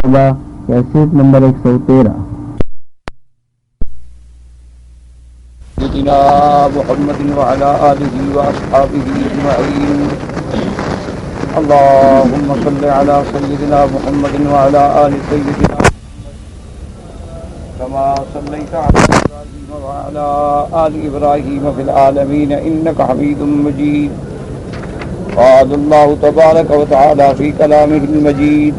Cassette number 113 سيدنا محمد وعلى آله وأصحابه أجمعين. اللهم صل على سيدنا محمد وعلى آل سيدنا كما صليت على إبراهيم وعلى آل إبراهيم في العالمين إنك حميد مجيد. قال الله تبارك وتعالى في كلامه المجيد: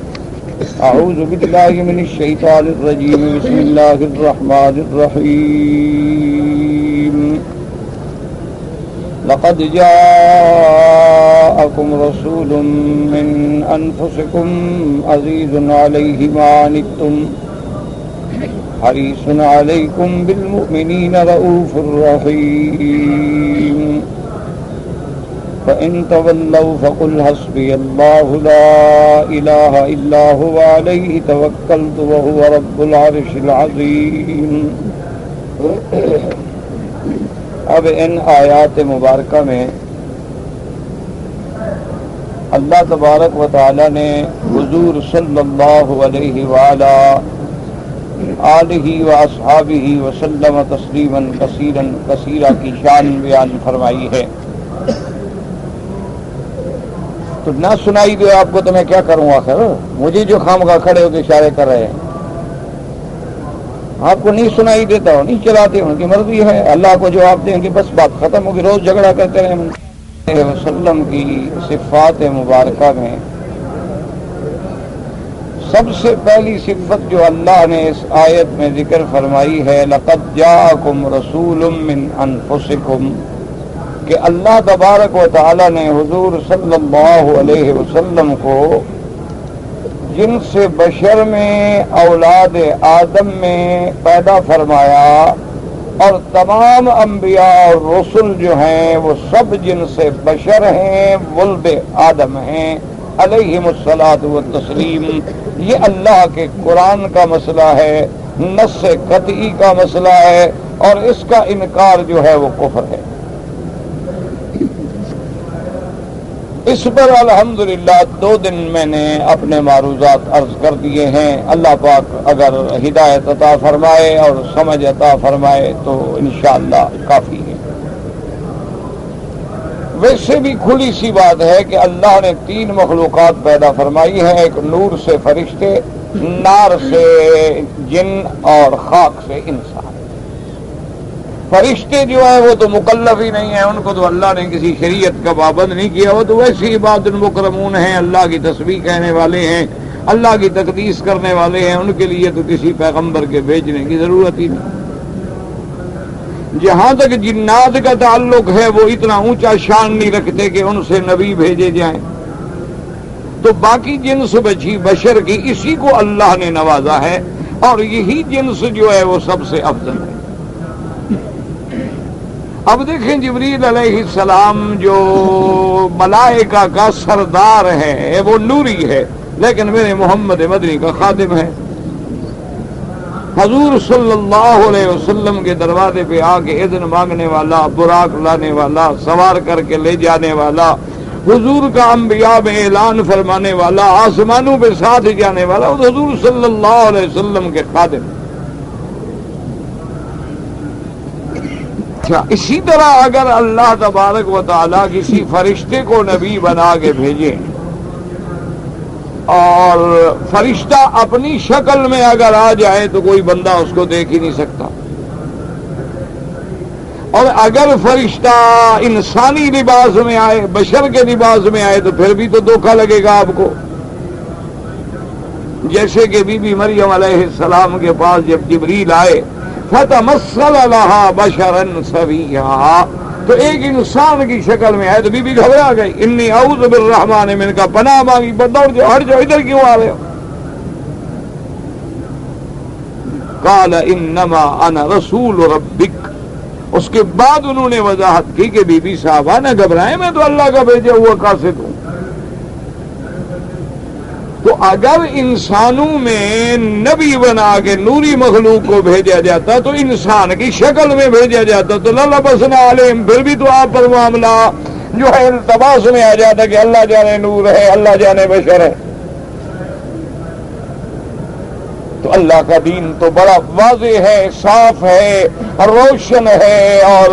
أعوذ بالله من الشيطان الرجيم. بسم الله الرحمن الرحيم. لقد جاءكم رسول من أنفسكم عزيز عليه ما عنتم حريص عليكم بالمؤمنين رؤوف رحيم. فإن تولوا فقل حسبي الله لا إله إلا هو عليه توكلت وهو رب العرش العظيم. اب ان آیات مبارکہ میں اللہ تبارک و تعالی نے حضور صلی اللہ علیہ وآلہ آلہ و اصحابہ وسلم تسلیما کثیرا کثیرا کی شان بیان فرمائی ہے. تو نہ سنائی دے آپ کو تو میں کیا کروں؟ آخر مجھے جو خامخواہ کھڑے ہو کے اشارے کر رہے ہیں، آپ کو نہیں سنائی دیتا ہو، نہیں چلاتے، ان کی مرضی ہے. اللہ کو جواب دیں کہ بس بات ختم ہوگی، روز جھگڑا کرتے رہے. وسلم کی صفات مبارکہ میں سب سے پہلی صفت جو اللہ نے اس آیت میں ذکر فرمائی ہے، لقد جاءکم رسول من انفسکم، کہ اللہ تبارک و تعالی نے حضور صلی اللہ علیہ وسلم کو جنس بشر میں اولاد آدم میں پیدا فرمایا، اور تمام انبیاء اور رسل جو ہیں وہ سب جنس بشر ہیں، ولد آدم ہیں علیہم الصلاۃ والتسلیم. یہ اللہ کے قرآن کا مسئلہ ہے، نص قطعی کا مسئلہ ہے، اور اس کا انکار جو ہے وہ کفر ہے. اس پر الحمدللہ 2 دن میں نے اپنے معروضات عرض کر دیے ہیں. اللہ پاک اگر ہدایت عطا فرمائے اور سمجھ عطا فرمائے تو انشاءاللہ کافی ہے. ویسے بھی کھلی سی بات ہے کہ اللہ نے 3 مخلوقات پیدا فرمائی ہیں، ایک نور سے فرشتے، نار سے جن، اور خاک سے انسان. فرشتے جو ہیں وہ تو مکلف ہی نہیں ہیں، ان کو تو اللہ نے کسی شریعت کا پابند نہیں کیا، وہ تو ویسے ہی عباد المکرمون ہیں، اللہ کی تسبیح کہنے والے ہیں، اللہ کی تقدیس کرنے والے ہیں. ان کے لیے تو کسی پیغمبر کے بھیجنے کی ضرورت ہی نہیں. جہاں تک جنات کا تعلق ہے وہ اتنا اونچا شان نہیں رکھتے کہ ان سے نبی بھیجے جائیں. تو باقی جنس بشر کی اسی کو اللہ نے نوازا ہے، اور یہی جنس جو ہے وہ سب سے افضل ہے. اب دیکھیں جبریل علیہ السلام جو ملائکہ کا سردار ہے وہ نوری ہے، لیکن میرے محمد مدنی کا خادم ہے. حضور صلی اللہ علیہ وسلم کے دروازے پہ آ کے اذن مانگنے والا، براق لانے والا، سوار کر کے لے جانے والا، حضور کا انبیاء میں اعلان فرمانے والا، آسمانوں پہ ساتھ جانے والا، وہ حضور صلی اللہ علیہ وسلم کے خادم. اسی طرح اگر اللہ تبارک و تعالیٰ کسی فرشتے کو نبی بنا کے بھیجے، اور فرشتہ اپنی شکل میں اگر آ جائے تو کوئی بندہ اس کو دیکھ ہی نہیں سکتا. اور اگر فرشتہ انسانی لباس میں آئے، بشر کے لباس میں آئے، تو پھر بھی تو دھوکہ لگے گا آپ کو. جیسے کہ بی بی مریم علیہ السلام کے پاس جب جبریل آئے، فتمثل لها بشرا سویا، تو ایک انسان کی شکل میں آئے تو بی بی گھبرا گئی. انی اعوذ بالرحمن منک، پناہ مانگی، دوڑ جاؤ، ہٹ جاؤ، ادھر کیوں آ رہے ہو؟ قال انما انا رسول ربک. اس کے بعد انہوں نے وضاحت کی کہ بی بی صاحبہ نہ گھبرائیں، میں تو اللہ کا بھیجا ہوا قاصد ہوں. تو اگر انسانوں میں نبی بنا کے نوری مخلوق کو بھیجا جاتا تو انسان کی شکل میں بھیجا جاتا تو للبسنا علیہم، پھر بھی تو آپ پر معاملہ جو ہے التباس میں آ جاتا کہ اللہ جانے نور ہے، اللہ جانے بشر ہے. تو اللہ کا دین تو بڑا واضح ہے، صاف ہے، روشن ہے، اور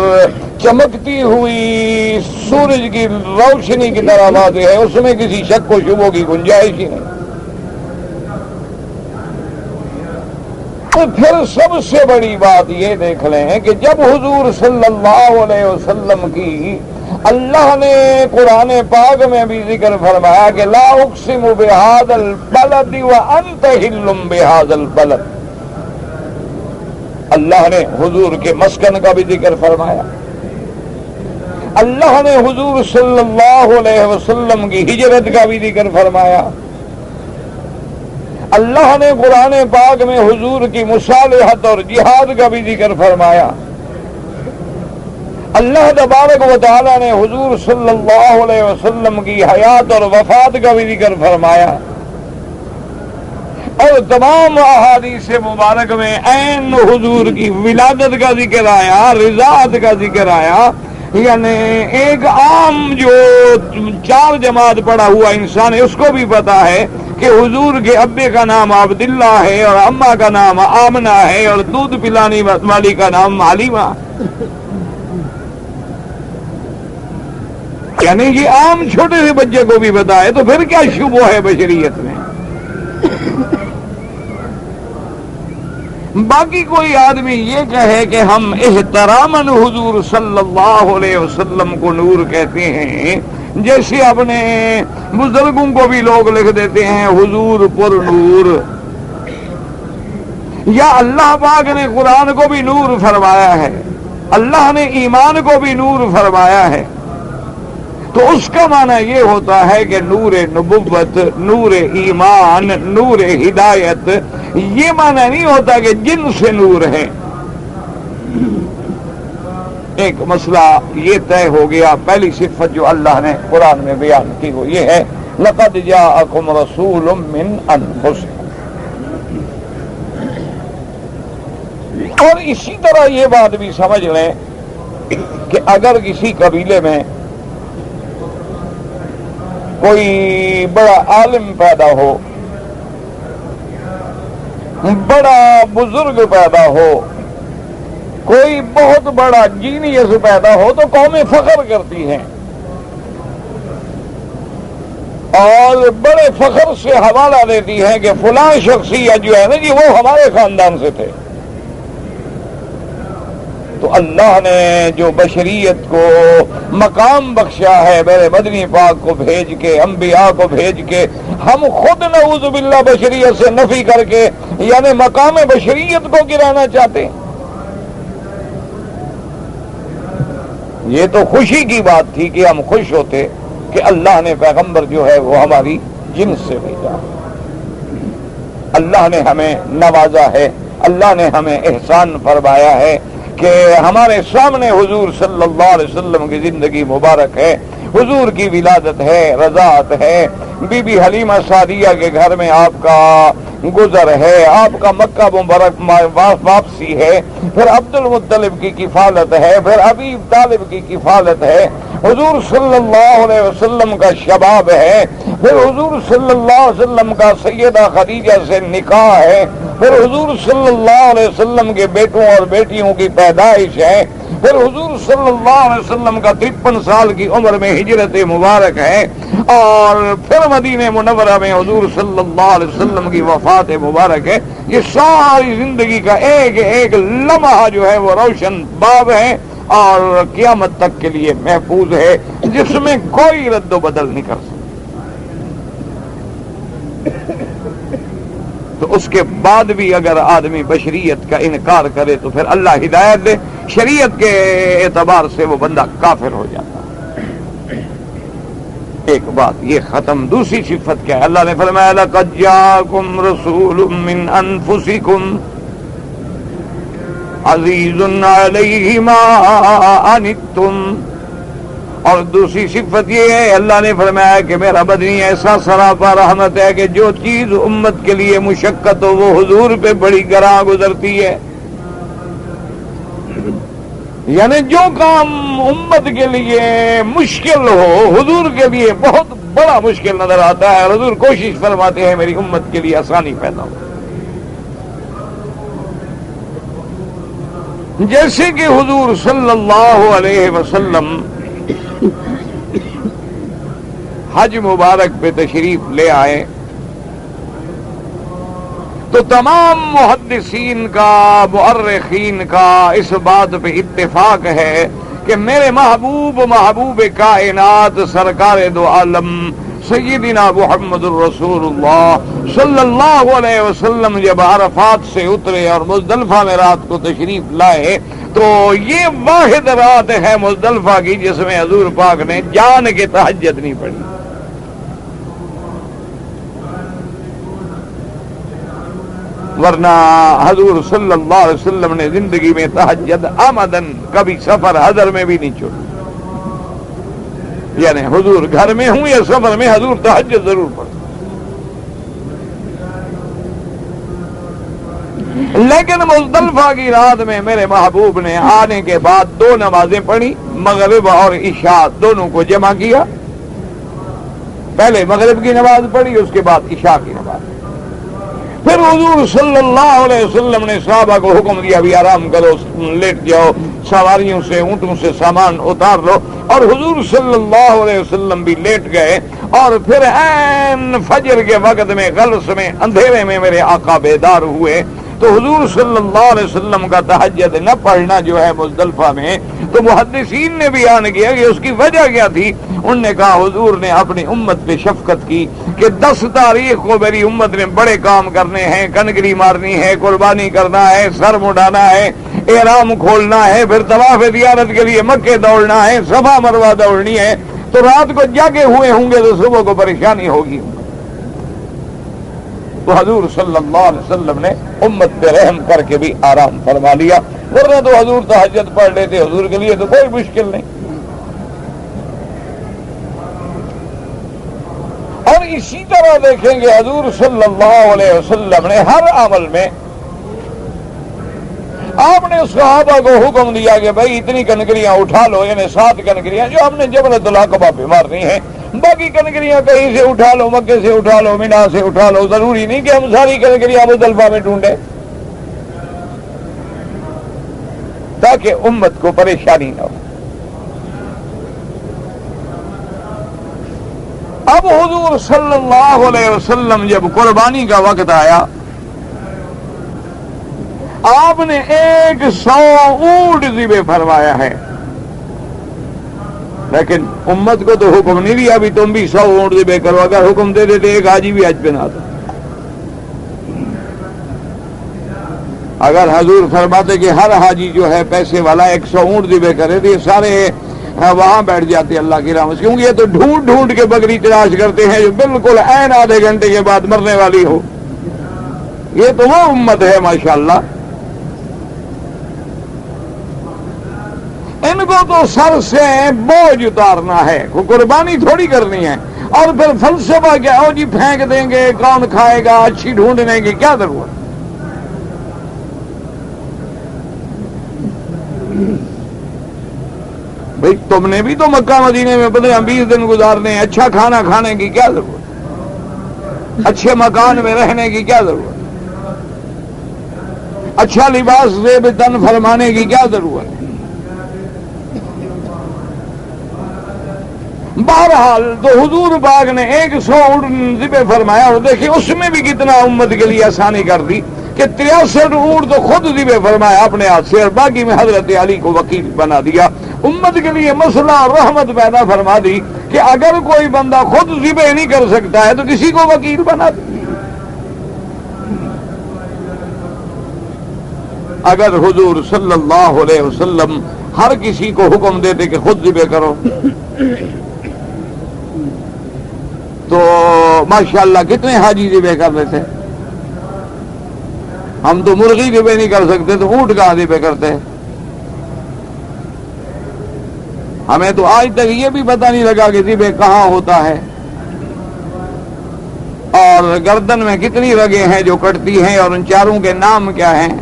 چمکتی ہوئی سورج کی روشنی کی طرح واضح ہے، اس میں کسی شک و شبہ کی گنجائش ہی نہیں۔ تو پھر سب سے بڑی بات یہ دیکھ لیں کہ جب حضور صلی اللہ علیہ وسلم کی اللہ نے قرآن پاک میں بھی ذکر فرمایا کہ لا اقسم بہذا البلد وانت حل بہذا البلد، اللہ نے حضور کے مسکن کا بھی ذکر فرمایا، اللہ نے حضور صلی اللہ علیہ وسلم کی ہجرت کا بھی ذکر فرمایا، اللہ نے قرآن پاک میں حضور کی مصالحت اور جہاد کا بھی ذکر فرمایا، اللہ تبارک و تعالی نے حضور صلی اللہ علیہ وسلم کی حیات اور وفات کا بھی ذکر فرمایا، اور تمام احادیث مبارک میں عین حضور کی ولادت کا ذکر آیا، رضاعت کا ذکر آیا۔ یعنی ایک عام جو 4 جماعت پڑھا ہوا انسان ہے اس کو بھی پتا ہے کہ حضور کے ابے کا نام عبداللہ ہے اور اماں کا نام آمنہ ہے اور دودھ پلانے والی کا نام حلیمہ، یعنی یہ عام چھوٹے سے بچے کو بھی پتا ہے، تو پھر کیا شبہ ہے بشریت میں؟ باقی کوئی آدمی یہ کہے کہ ہم احتراماً حضور صلی اللہ علیہ وسلم کو نور کہتے ہیں، جیسے اپنے بزرگوں کو بھی لوگ لکھ دیتے ہیں حضور پر نور، یا اللہ پاک نے قرآن کو بھی نور فرمایا ہے، اللہ نے ایمان کو بھی نور فرمایا ہے، تو اس کا معنی یہ ہوتا ہے کہ نور نبوت، نور ایمان، نور ہدایت، یہ معنی نہیں ہوتا کہ جن سے نور ہے۔ ایک مسئلہ یہ طے ہو گیا، پہلی صفت جو اللہ نے قرآن میں بیان کی وہ یہ ہے لَقَدْ جَاءَكُمْ رَسُولٌ مِّنْ أَنفُسِكُمْ، اور اسی طرح یہ بات بھی سمجھ لیں کہ اگر کسی قبیلے میں کوئی بڑا عالم پیدا ہو، بڑا بزرگ پیدا ہو، کوئی بہت بڑا جینیس پیدا ہو، تو قومیں فخر کرتی ہیں اور بڑے فخر سے حوالہ دیتی ہیں کہ فلاں شخصیت جو ہے نا جی وہ ہمارے خاندان سے تھے۔ تو اللہ نے جو بشریت کو مقام بخشا ہے میرے مدنی پاک کو بھیج کے، انبیاء کو بھیج کے، ہم خود نعوذ باللہ بشریت سے نفی کر کے یعنی مقام بشریت کو گرانا چاہتے ہیں۔ یہ تو خوشی کی بات تھی کہ ہم خوش ہوتے کہ اللہ نے پیغمبر جو ہے وہ ہماری جنس سے بھیجا، اللہ نے ہمیں نوازا ہے، اللہ نے ہمیں احسان فرمایا ہے کہ ہمارے سامنے حضور صلی اللہ علیہ وسلم کی زندگی مبارک ہے، حضور کی ولادت ہے، رضاعت ہے، بی بی حلیمہ سعدیہ کے گھر میں آپ کا گزر ہے، آپ کا مکہ مبارک واپسی ہے، پھر عبد المطلب کی کفالت ہے، پھر ابی طالب کی کفالت ہے، حضور صلی اللہ علیہ وسلم کا شباب ہے، پھر حضور صلی اللہ علیہ وسلم کا سیدہ خدیجہ سے نکاح ہے، پھر حضور صلی اللہ علیہ وسلم کے بیٹوں اور بیٹیوں کی پیدائش ہے، پھر حضور صلی اللہ علیہ وسلم کا 53 سال کی عمر میں ہجرت مبارک ہے، اور پھر مدینہ منورہ میں حضور صلی اللہ علیہ وسلم کی وفات مبارک ہے۔ یہ ساری زندگی کا ایک ایک لمحہ جو ہے وہ روشن باب ہے اور قیامت تک کے لیے محفوظ ہے، جس میں کوئی رد و بدل نہیں کر سکتا۔ تو اس کے بعد بھی اگر آدمی بشریت کا انکار کرے تو پھر اللہ ہدایت دے، شریعت کے اعتبار سے وہ بندہ کافر ہو جاتا۔ ایک بات یہ ختم۔ دوسری صفت کیا ہے؟ اللہ نے فرمایا لَقَدْ جَاءَكُمْ رَسُولٌ مِّنْ أَنفُسِكُمْ عَزِيزٌ عَلَيْهِ مَا عَنِتُّمْ، اور دوسری صفت یہ ہے اللہ نے فرمایا کہ میرا بدنی ایسا سراپا رحمت ہے کہ جو چیز امت کے لیے مشقت ہو وہ حضور پہ بڑی گراں گزرتی ہے، یعنی جو کام امت کے لیے مشکل ہو حضور کے لیے بہت بڑا مشکل نظر آتا ہے، اور حضور کوشش فرماتے ہیں میری امت کے لیے آسانی پیدا ہو۔ جیسے کہ حضور صلی اللہ علیہ وسلم حج مبارک پہ تشریف لے آئے تو تمام محدثین کا مؤرخین کا اس بات پہ اتفاق ہے کہ میرے محبوب کائنات سرکار دو عالم سیدنا محمد الرسول اللہ صلی اللہ علیہ وسلم جب عرفات سے اترے اور مزدلفہ میں رات کو تشریف لائے تو یہ واحد رات ہے مزدلفہ کی جس میں حضور پاک نے جان کے تہجد نہیں پڑھی. ورنہ حضور صلی اللہ علیہ وسلم نے زندگی میں تہجد آمدن کبھی سفر حضر میں بھی نہیں چھوڑی. یعنی حضور گھر میں ہوں یا سفر میں حضور تہجد ضرور پڑھتے. لیکن مزدلفہ کی رات میں میرے محبوب نے آنے کے بعد 2 نمازیں پڑھی، مغرب اور عشاء دونوں کو جمع کیا. پہلے مغرب کی نماز پڑھی، اس کے بعد عشاء کی نماز. پھر حضور صلی اللہ علیہ وسلم نے صحابہ کو حکم دیا بھی آرام کرو، لیٹ جاؤ، سواریوں سے اونٹوں سے سامان اتار لو. اور حضور صلی اللہ علیہ وسلم بھی لیٹ گئے. اور پھر عین فجر کے وقت میں غلس میں اندھیرے میں میرے آقا بیدار ہوئے. تو حضور صلی اللہ علیہ وسلم کا تہجد نہ پڑھنا جو ہے مزدلفہ میں، تو محدثین نے بیان کیا کہ اس کی وجہ کیا تھی. انہوں نے کہا حضور نے اپنی امت پہ شفقت کی کہ 10 تاریخ کو میری امت نے بڑے کام کرنے ہیں، کنکری مارنی ہے، قربانی کرنا ہے، سر مڈانا ہے، احرام کھولنا ہے، پھر طواف زیارت کے لیے مکے دوڑنا ہے، صفا مروہ دوڑنی ہے. تو رات کو جاگے ہوئے ہوں گے تو صبح کو پریشانی ہوگی. تو حضور صلی اللہ علیہ وسلم نے امت پہ رحم کر کے بھی آرام فرما لیا. ورنہ تو حضور تہجد پڑھ لیتے، حضور کے لیے تو کوئی مشکل نہیں. اور اسی طرح دیکھیں گے حضور صلی اللہ علیہ وسلم نے ہر عمل میں آپ نے صحابہ کو حکم دیا کہ بھائی اتنی کنکریاں اٹھا لو، یعنی 7 کنکریاں جو ہم نے جبلۃ العقبہ پہ مارنی ہیں. باقی کنکریاں کہیں سے اٹھا لو، مکے سے اٹھا لو، مینا سے اٹھا لو. ضروری نہیں کہ ہم ساری کنکریاں مزدلفہ میں ڈھونڈیں تاکہ امت کو پریشانی نہ ہو. اب حضور صلی اللہ علیہ وسلم جب قربانی کا وقت آیا، آپ نے 100 اونٹ ذبح فرمایا ہے. لیکن امت کو تو حکم نہیں دیا بھی تم بھی 100 اونٹ ذبح کرو. اگر حکم دے دیتے ایک حاجی بھی حج پہ نہ آتا. اگر حضور فرماتے کہ ہر حاجی جو ہے پیسے والا 100 اونٹ ذبح کرے تو یہ سارے وہاں بیٹھ جاتے اللہ کی رحمت سے. کیونکہ یہ تو ڈھونڈ ڈھونڈ کے بکری تلاش کرتے ہیں جو بالکل عین آدھے گھنٹے کے بعد مرنے والی ہو. یہ تو وہ امت ہے ماشاءاللہ. ان کو تو سر سے بوجھ اتارنا ہے، قربانی تھوڑی کرنی ہے. اور پھر فلسفہ کیا ہو جی پھینک دیں گے، کون کھائے گا، اچھی ڈھونڈنے کی کیا ضرورت. بھئی تم نے بھی تو مکہ مدینے میں 15-20 دن گزارنے ہیں، اچھا کھانا کھانے کی کیا ضرورت، اچھے مکان میں رہنے کی کیا ضرورت، اچھا لباس زیب تن فرمانے کی کیا ضرورت ہے. بہرحال تو حضور پاک نے 100 اونٹ ذبح فرمایا. اور دیکھیں اس میں بھی کتنا امت کے لیے آسانی کر دی کہ 63 اونٹ تو خود ذبح فرمایا اپنے ہاتھ سے، اور باقی میں حضرت علی کو وکیل بنا دیا. امت کے لیے مسئلہ اور رحمت پیدا فرما دی کہ اگر کوئی بندہ خود ذبح نہیں کر سکتا ہے تو کسی کو وکیل بنا دی. اگر حضور صلی اللہ علیہ وسلم ہر کسی کو حکم دیتے کہ خود ذبح کرو تو ماشاءاللہ کتنے حاجی ذبح کر لیتے. ہم تو مرغی ذبح نہیں کر سکتے تو اونٹ کہاں ذبح کرتے. ہمیں تو آج تک یہ بھی پتہ نہیں لگا کہ ذبح کہاں ہوتا ہے، اور گردن میں کتنی رگیں ہیں جو کٹتی ہیں، اور ان چاروں کے نام کیا ہیں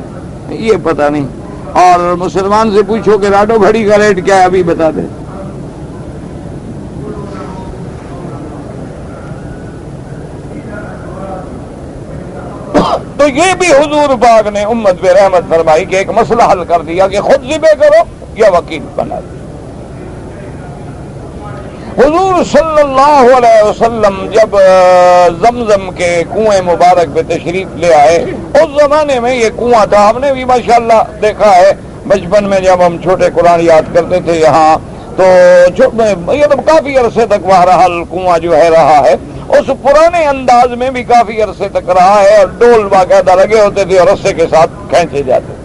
یہ پتہ نہیں. اور مسلمان سے پوچھو کہ راڈو گھڑی کا ریٹ کیا ہے ابھی بتا دے. تو یہ بھی حضور پاک نے امت پہ رحمت فرمائی کہ ایک مسئلہ حل کر دیا کہ خود ذبح کرو یا وکیل بنا دو۔ حضور صلی اللہ علیہ وسلم جب زمزم کے کنویں مبارک پہ تشریف لے آئے، اس زمانے میں یہ کنواں تھا، ہم نے بھی ماشاءاللہ دیکھا ہے بچپن میں جب ہم چھوٹے قرآن یاد کرتے تھے یہاں، تو یہ تو کافی عرصے تک بہرحال کنواں جو ہے رہا ہے، اس پرانے انداز میں بھی کافی عرصے تک رہا ہے، اور ڈول باقاعدہ لگے ہوتے تھے اور رسے کے ساتھ کھینچے جاتے تھے۔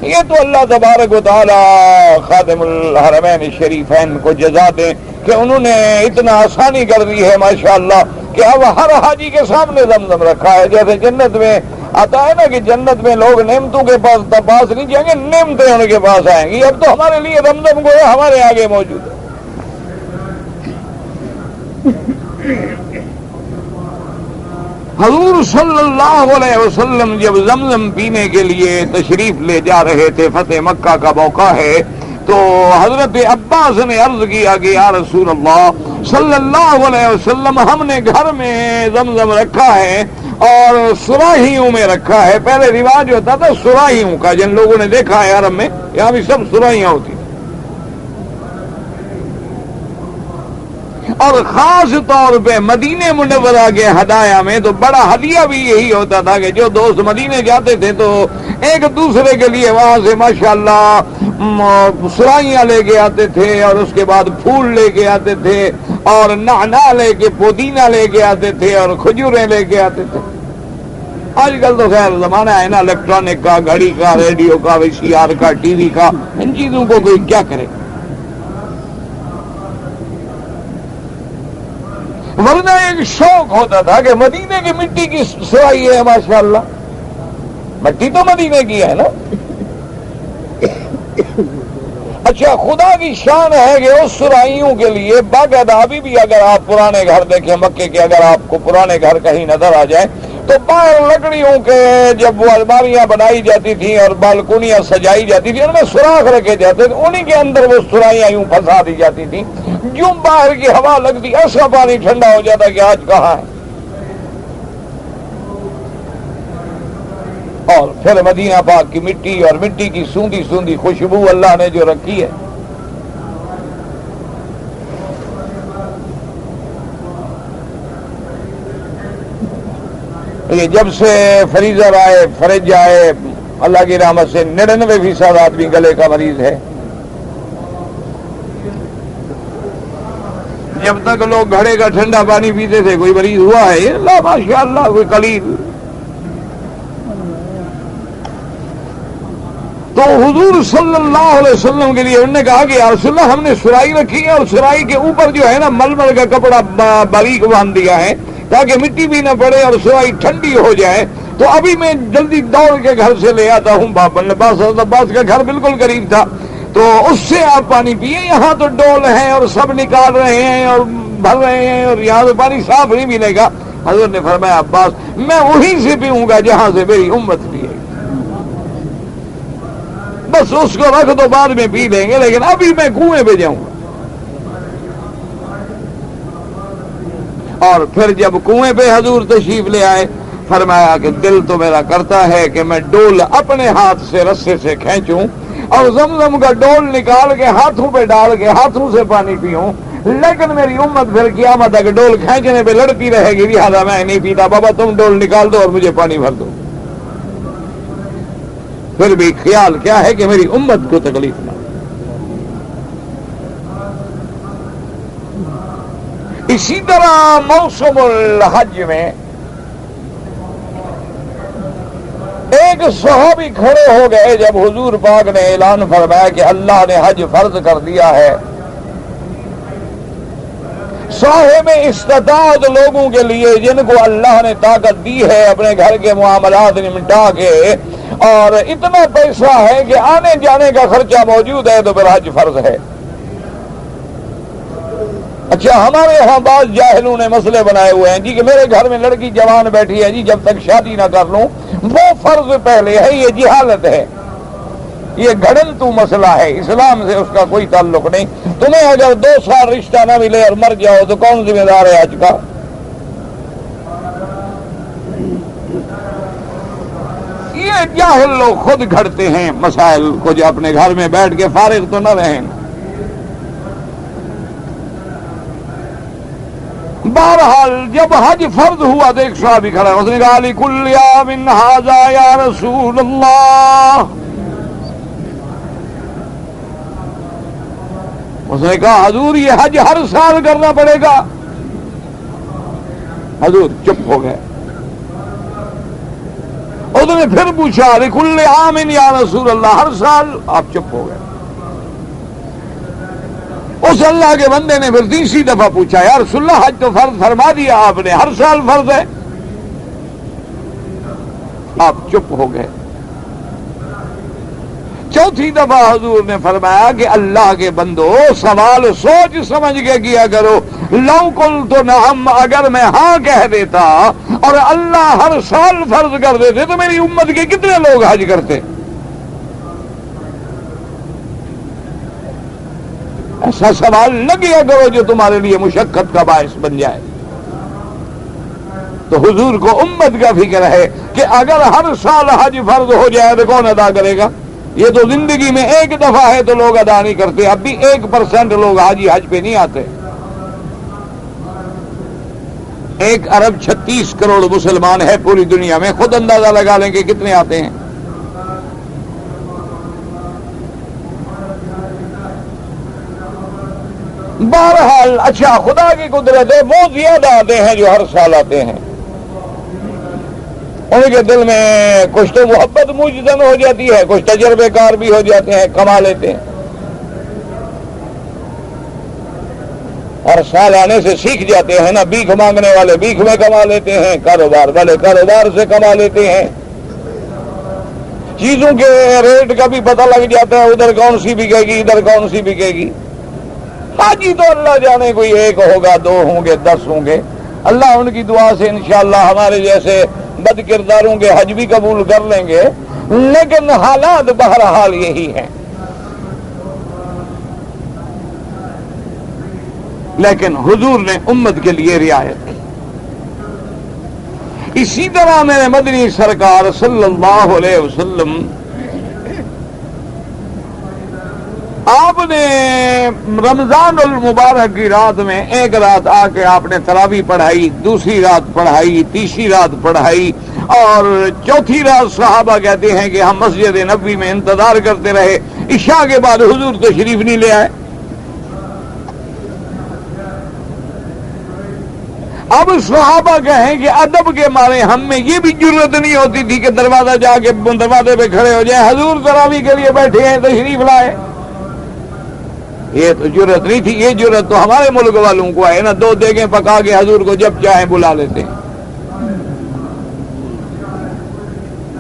یہ تو اللہ تبارک و تعالی خادم الحرمین شریفین کو جزا دیں کہ انہوں نے اتنا آسانی کر دی ہے ماشاءاللہ کہ اب ہر حاجی کے سامنے زمزم رکھا ہے۔ جیسے جنت میں آتا ہے نا کہ جنت میں لوگ نعمتوں کے پاس نہیں جائیں گے، نعمتیں ان کے پاس آئیں گی، اب تو ہمارے لیے زمزم کو ہمارے آگے موجود ہے۔ حضور صلی اللہ علیہ وسلم جب زمزم پینے کے لیے تشریف لے جا رہے تھے، فتح مکہ کا موقع ہے، تو حضرت عباس نے عرض کیا کہ یا رسول اللہ صلی اللہ علیہ وسلم، ہم نے گھر میں زمزم رکھا ہے اور سراہیوں میں رکھا ہے۔ پہلے رواج ہوتا تھا سراہیوں کا، جن لوگوں نے دیکھا ہے عرب میں، یہاں بھی سب سراہیاں ہوتی، اور خاص طور پہ مدینہ منورہ کے ہدایہ میں تو بڑا ہدیہ بھی یہی ہوتا تھا کہ جو دوست مدینے جاتے تھے تو ایک دوسرے کے لیے وہاں سے ماشاءاللہ سرائیاں لے کے آتے تھے، اور اس کے بعد پھول لے کے آتے تھے، اور نعنا لے کے، پودینہ لے کے آتے تھے، اور کھجوریں لے کے آتے تھے۔ آج کل تو خیر زمانہ ہے نا الیکٹرانک کا، گھڑی کا، ریڈیو کا، VCR کا، ٹی وی کا، ان چیزوں کو کوئی کیا کرے، ورنہ ایک شوق ہوتا تھا کہ مدینے کی مٹی کی سرائی ہے ماشاءاللہ، مٹی تو مدینے کی ہے نا۔ اچھا، خدا کی شان ہے کہ اس سرائیوں کے لیے باقاعدہ ابھی بھی اگر آپ پرانے گھر دیکھیں مکے کے، اگر آپ کو پرانے گھر کہیں نظر آ جائیں تو باہر لکڑیوں کے جب وہ الماریاں بنائی جاتی تھیں اور بالکونیاں سجائی جاتی تھیں، ان میں سوراخ رکھے جاتے تھے، انہی کے اندر وہ سرائیاں یوں پھنسا دی جاتی تھیں، یوں باہر کی ہوا لگتی، ایسا پانی ٹھنڈا ہو جاتا کہ آج کہاں ہے۔ اور پھر مدینہ پاک کی مٹی اور مٹی کی سوندھی سوندھی خوشبو اللہ نے جو رکھی ہے، یہ جب سے فریزر آئے، فریج آئے، اللہ کی رحمت سے 99% آدمی گلے کا مریض ہے۔ جب تک لوگ گھڑے کا ٹھنڈا پانی پیتے تھے کوئی مریض ہوا ہے؟ اللہ ماشاءاللہ کوئی قلیل۔ تو حضور صلی اللہ علیہ وسلم کے لیے انہوں نے کہا کہ یا رسول اللہ، ہم نے سرائی رکھی ہے اور سرائی کے اوپر جو ہے نا ململ کا کپڑا باریک باندھ دیا ہے تاکہ مٹی بھی نہ پڑے اور سرائی ٹھنڈی ہو جائے، تو ابھی میں جلدی دوڑ کے گھر سے لے آتا ہوں۔ عباس کا گھر بالکل قریب تھا، تو اس سے آپ پانی پیئے، یہاں تو ڈول ہیں اور سب نکال رہے ہیں اور بھر رہے ہیں، اور یہاں تو پانی صاف نہیں ملے گا۔ حضرت نے فرمایا عباس، میں وہیں سے پیوں گا جہاں سے میری امت پیے گی، بس اس کو رکھ دو، بعد میں پی لیں گے، لیکن ابھی میں کنویں پہ جاؤں گا۔ اور پھر جب کنویں پہ حضور تشریف لے آئے، فرمایا کہ دل تو میرا کرتا ہے کہ میں ڈول اپنے ہاتھ سے رسے سے کھینچوں اور زمزم کا ڈول نکال کے ہاتھوں پہ ڈال کے ہاتھوں سے پانی پیوں، لیکن میری امت پھر قیامت تک ڈول کھینچنے پہ لڑتی رہے گی، لہٰذا میں نہیں پیتا، بابا تم ڈول نکال دو اور مجھے پانی بھر دو۔ پھر بھی خیال کیا ہے کہ میری امت کو تکلیف نہ۔ اسی طرح موسم الحج میں ایک صحابی کھڑے ہو گئے جب حضور پاک نے اعلان فرمایا کہ اللہ نے حج فرض کر دیا ہے۔ صاحب استطاعت لوگوں کے لیے جن کو اللہ نے طاقت دی ہے اپنے گھر کے معاملات نمٹا کے، اور اتنا پیسہ ہے کہ آنے جانے کا خرچہ موجود ہے، تو پھر حج فرض ہے۔ اچھا، ہمارے یہاں بعض جاہلوں نے مسئلے بنائے ہوئے ہیں جی کہ میرے گھر میں لڑکی جوان بیٹھی ہے جی، جب تک شادی نہ کر لوں، وہ فرض پہلے ہے، یہ جہالت ہے، یہ گھڑنتو مسئلہ ہے، اسلام سے اس کا کوئی تعلق نہیں۔ تمہیں اگر 2 سال رشتہ نہ ملے اور مر جاؤ تو کون ذمہ دار ہے حج کا؟ یہ جاہل لوگ خود گھڑتے ہیں مسائل کو، جو اپنے گھر میں بیٹھ کے فارغ تو نہ رہیں۔ بہرحال جب حج فرض ہوا تو ایک صحابی کھڑا، اس نے کہا لِكُلِّ عَامٍ هَٰذَا یا رسول اللہ، اس نے کہا حضور یہ حج ہر سال کرنا پڑے گا؟ حضور چپ ہو گئے۔ اس نے پھر پوچھا لِكُلِّ عَامٍ یا رسول اللہ، ہر سال؟ آپ چپ ہو گئے۔ اس اللہ کے بندے نے پھر تیسری دفعہ پوچھا یا رسول اللہ حج تو فرض فرما دیا آپ نے، ہر سال فرض ہے؟ آپ چپ ہو گئے۔ چوتھی دفعہ حضور نے فرمایا کہ اللہ کے بندو سوال سوچ سمجھ کے کیا کرو، لو قلت نعم، اگر میں ہاں کہہ دیتا اور اللہ ہر سال فرض کر دیتے تو میری امت کے کتنے لوگ حج کرتے؟ ایسا سوال نہ کیا کرو جو تمہارے لیے مشقت کا باعث بن جائے۔ تو حضور کو امت کا فکر ہے کہ اگر ہر سال حج فرض ہو جائے تو کون ادا کرے گا؟ یہ تو زندگی میں ایک دفعہ ہے تو لوگ ادا نہیں کرتے، اب بھی 1% لوگ حج پہ نہیں آتے۔ 1 ارب 36 کروڑ مسلمان ہے پوری دنیا میں، خود اندازہ لگا لیں کہ کتنے آتے ہیں۔ بہرحال اچھا خدا کی قدرت ہے، وہ زیادہ آتے ہیں جو ہر سال آتے ہیں، ان کے دل میں کچھ تو محبت موجودن ہو جاتی ہے، کچھ تجربے کار بھی ہو جاتے ہیں، کما لیتے ہیں، اور سال آنے سے سیکھ جاتے ہیں نا۔ بھیک مانگنے والے بھیک میں کما لیتے ہیں، کاروبار والے کاروبار سے کما لیتے ہیں، چیزوں کے ریٹ کا بھی پتہ لگ جاتا ہے، ادھر کون سی بکے گی ادھر کون سی بکے گی۔ حاجی تو اللہ جانے کوئی 1 ہوگا 2 ہوں گے 10 ہوں گے، اللہ ان کی دعا سے انشاءاللہ ہمارے جیسے بد کرداروں کے حج بھی قبول کر لیں گے، لیکن حالات بہرحال یہی ہیں۔ لیکن حضور نے امت کے لیے رعایت کی۔ اسی طرح میرے مدنی سرکار صلی اللہ علیہ وسلم آپ نے رمضان المبارک کی رات میں ایک رات آ کے آپ نے تراویح پڑھائی، دوسری رات پڑھائی، تیسری رات پڑھائی، اور چوتھی رات صحابہ کہتے ہیں کہ ہم مسجد نبوی میں انتظار کرتے رہے، عشاء کے بعد حضور تشریف نہیں لے آئے۔ اب صحابہ کہیں کہ ادب کے مارے ہم میں یہ بھی جرت نہیں ہوتی تھی کہ دروازہ جا کے دروازے پہ کھڑے ہو جائیں، حضور تراویح کے لیے بیٹھے ہیں تشریف لائے۔ یہ تو جرت نہیں تھی، یہ جرت تو ہمارے ملک والوں کو ہے نا، 2 دیگیں پکا کے حضور کو جب چاہیں بلا لیتے ہیں۔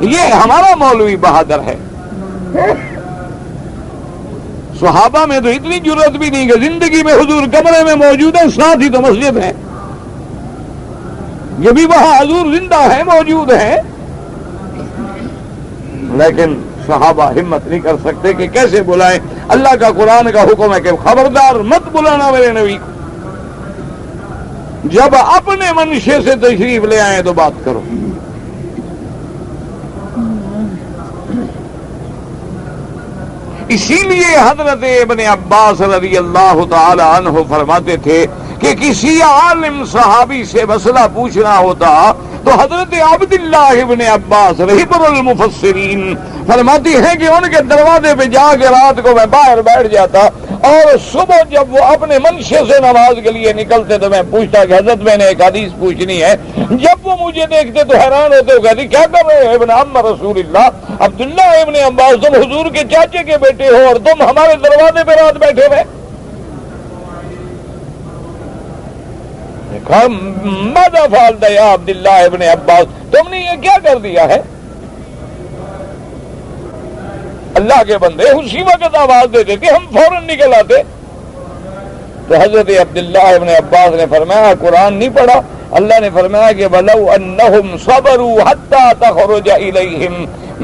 یہ ہمارا مولوی بہادر ہے۔ صحابہ میں تو اتنی جرت بھی نہیں کہ زندگی میں حضور کمرے میں موجود ہے، ساتھ ہی تو مسجد ہے، یہ بھی وہاں حضور زندہ ہے موجود ہے، لیکن صحابہ ہمت نہیں کر سکتے کہ کیسے بلائیں۔ اللہ کا قرآن کا حکم ہے کہ خبردار مت بلانا میرے نبی کو، جب اپنے منشے سے تشریف لے آئیں تو بات کرو۔ اسی لیے حضرت ابن عباس رضی اللہ تعالی عنہ فرماتے تھے کہ کسی عالم صحابی سے مسئلہ پوچھنا ہوتا تو حضرت عبداللہ ابن عباس رحبر المفسرین فرماتی ہیں کہ ان کے دروازے پہ جا کے رات کو میں باہر بیٹھ جاتا، اور صبح جب وہ اپنے منشے سے نماز کے لیے نکلتے تو میں پوچھتا کہ حضرت میں نے ایک حدیث پوچھنی ہے۔ جب وہ مجھے دیکھتے تو حیران ہوتے، کہتے کیا کر رہے ہو ابن عم رسول اللہ، عبداللہ ابن عباس تم حضور کے چاچے کے بیٹے ہو اور تم ہمارے دروازے پہ رات بیٹھے ہوئے۔ ماذا فعلت یا عبداللہ ابن عباس، تم نے یہ کیا کر دیا ہے؟ اللہ کے بندے اسی وقت آواز دیتے کہ ہم فوراً نکل آتے۔ تو حضرت عبداللہ ابن عباس نے فرمایا قرآن نہیں پڑھا؟ اللہ نے فرمایا کہ وَلَوْ أَنَّهُمْ صَبَرُوا حَتَّى تَخْرُجَ إِلَيْهِمْ،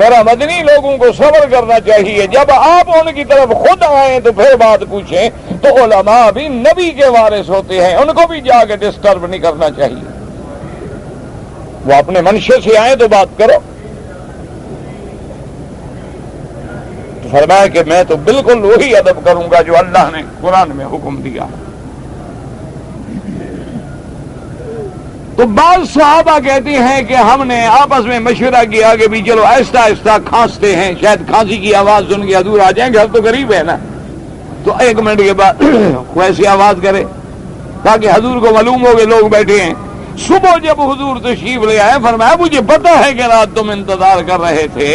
میرا مدنی لوگوں کو صبر کرنا چاہیے، جب آپ ان کی طرف خود آئیں تو پھر بات پوچھیں۔ تو علماء بھی نبی کے وارث ہوتے ہیں، ان کو بھی جا کے ڈسٹرب نہیں کرنا چاہیے، وہ اپنے منشے سے آئیں تو بات کرو۔ فرمایا کہ میں تو بالکل وہی ادب کروں گا جو اللہ نے قرآن میں حکم دیا ہے۔ تو بعض صحابہ کہتے ہیں کہ ہم نے آپس میں مشورہ کیا کہ بھی چلو آہستہ آہستہ کھانستے ہیں، شاید کھانسی کی آواز سن کے حضور آ جائیں گے، اب تو قریب ہے نا، تو 1 منٹ کے بعد ویسی آواز کرے تاکہ حضور کو معلوم ہو کہ لوگ بیٹھے ہیں۔ صبح جب حضور تشریف لے آئے فرمایا مجھے پتا ہے کہ رات تم انتظار کر رہے تھے،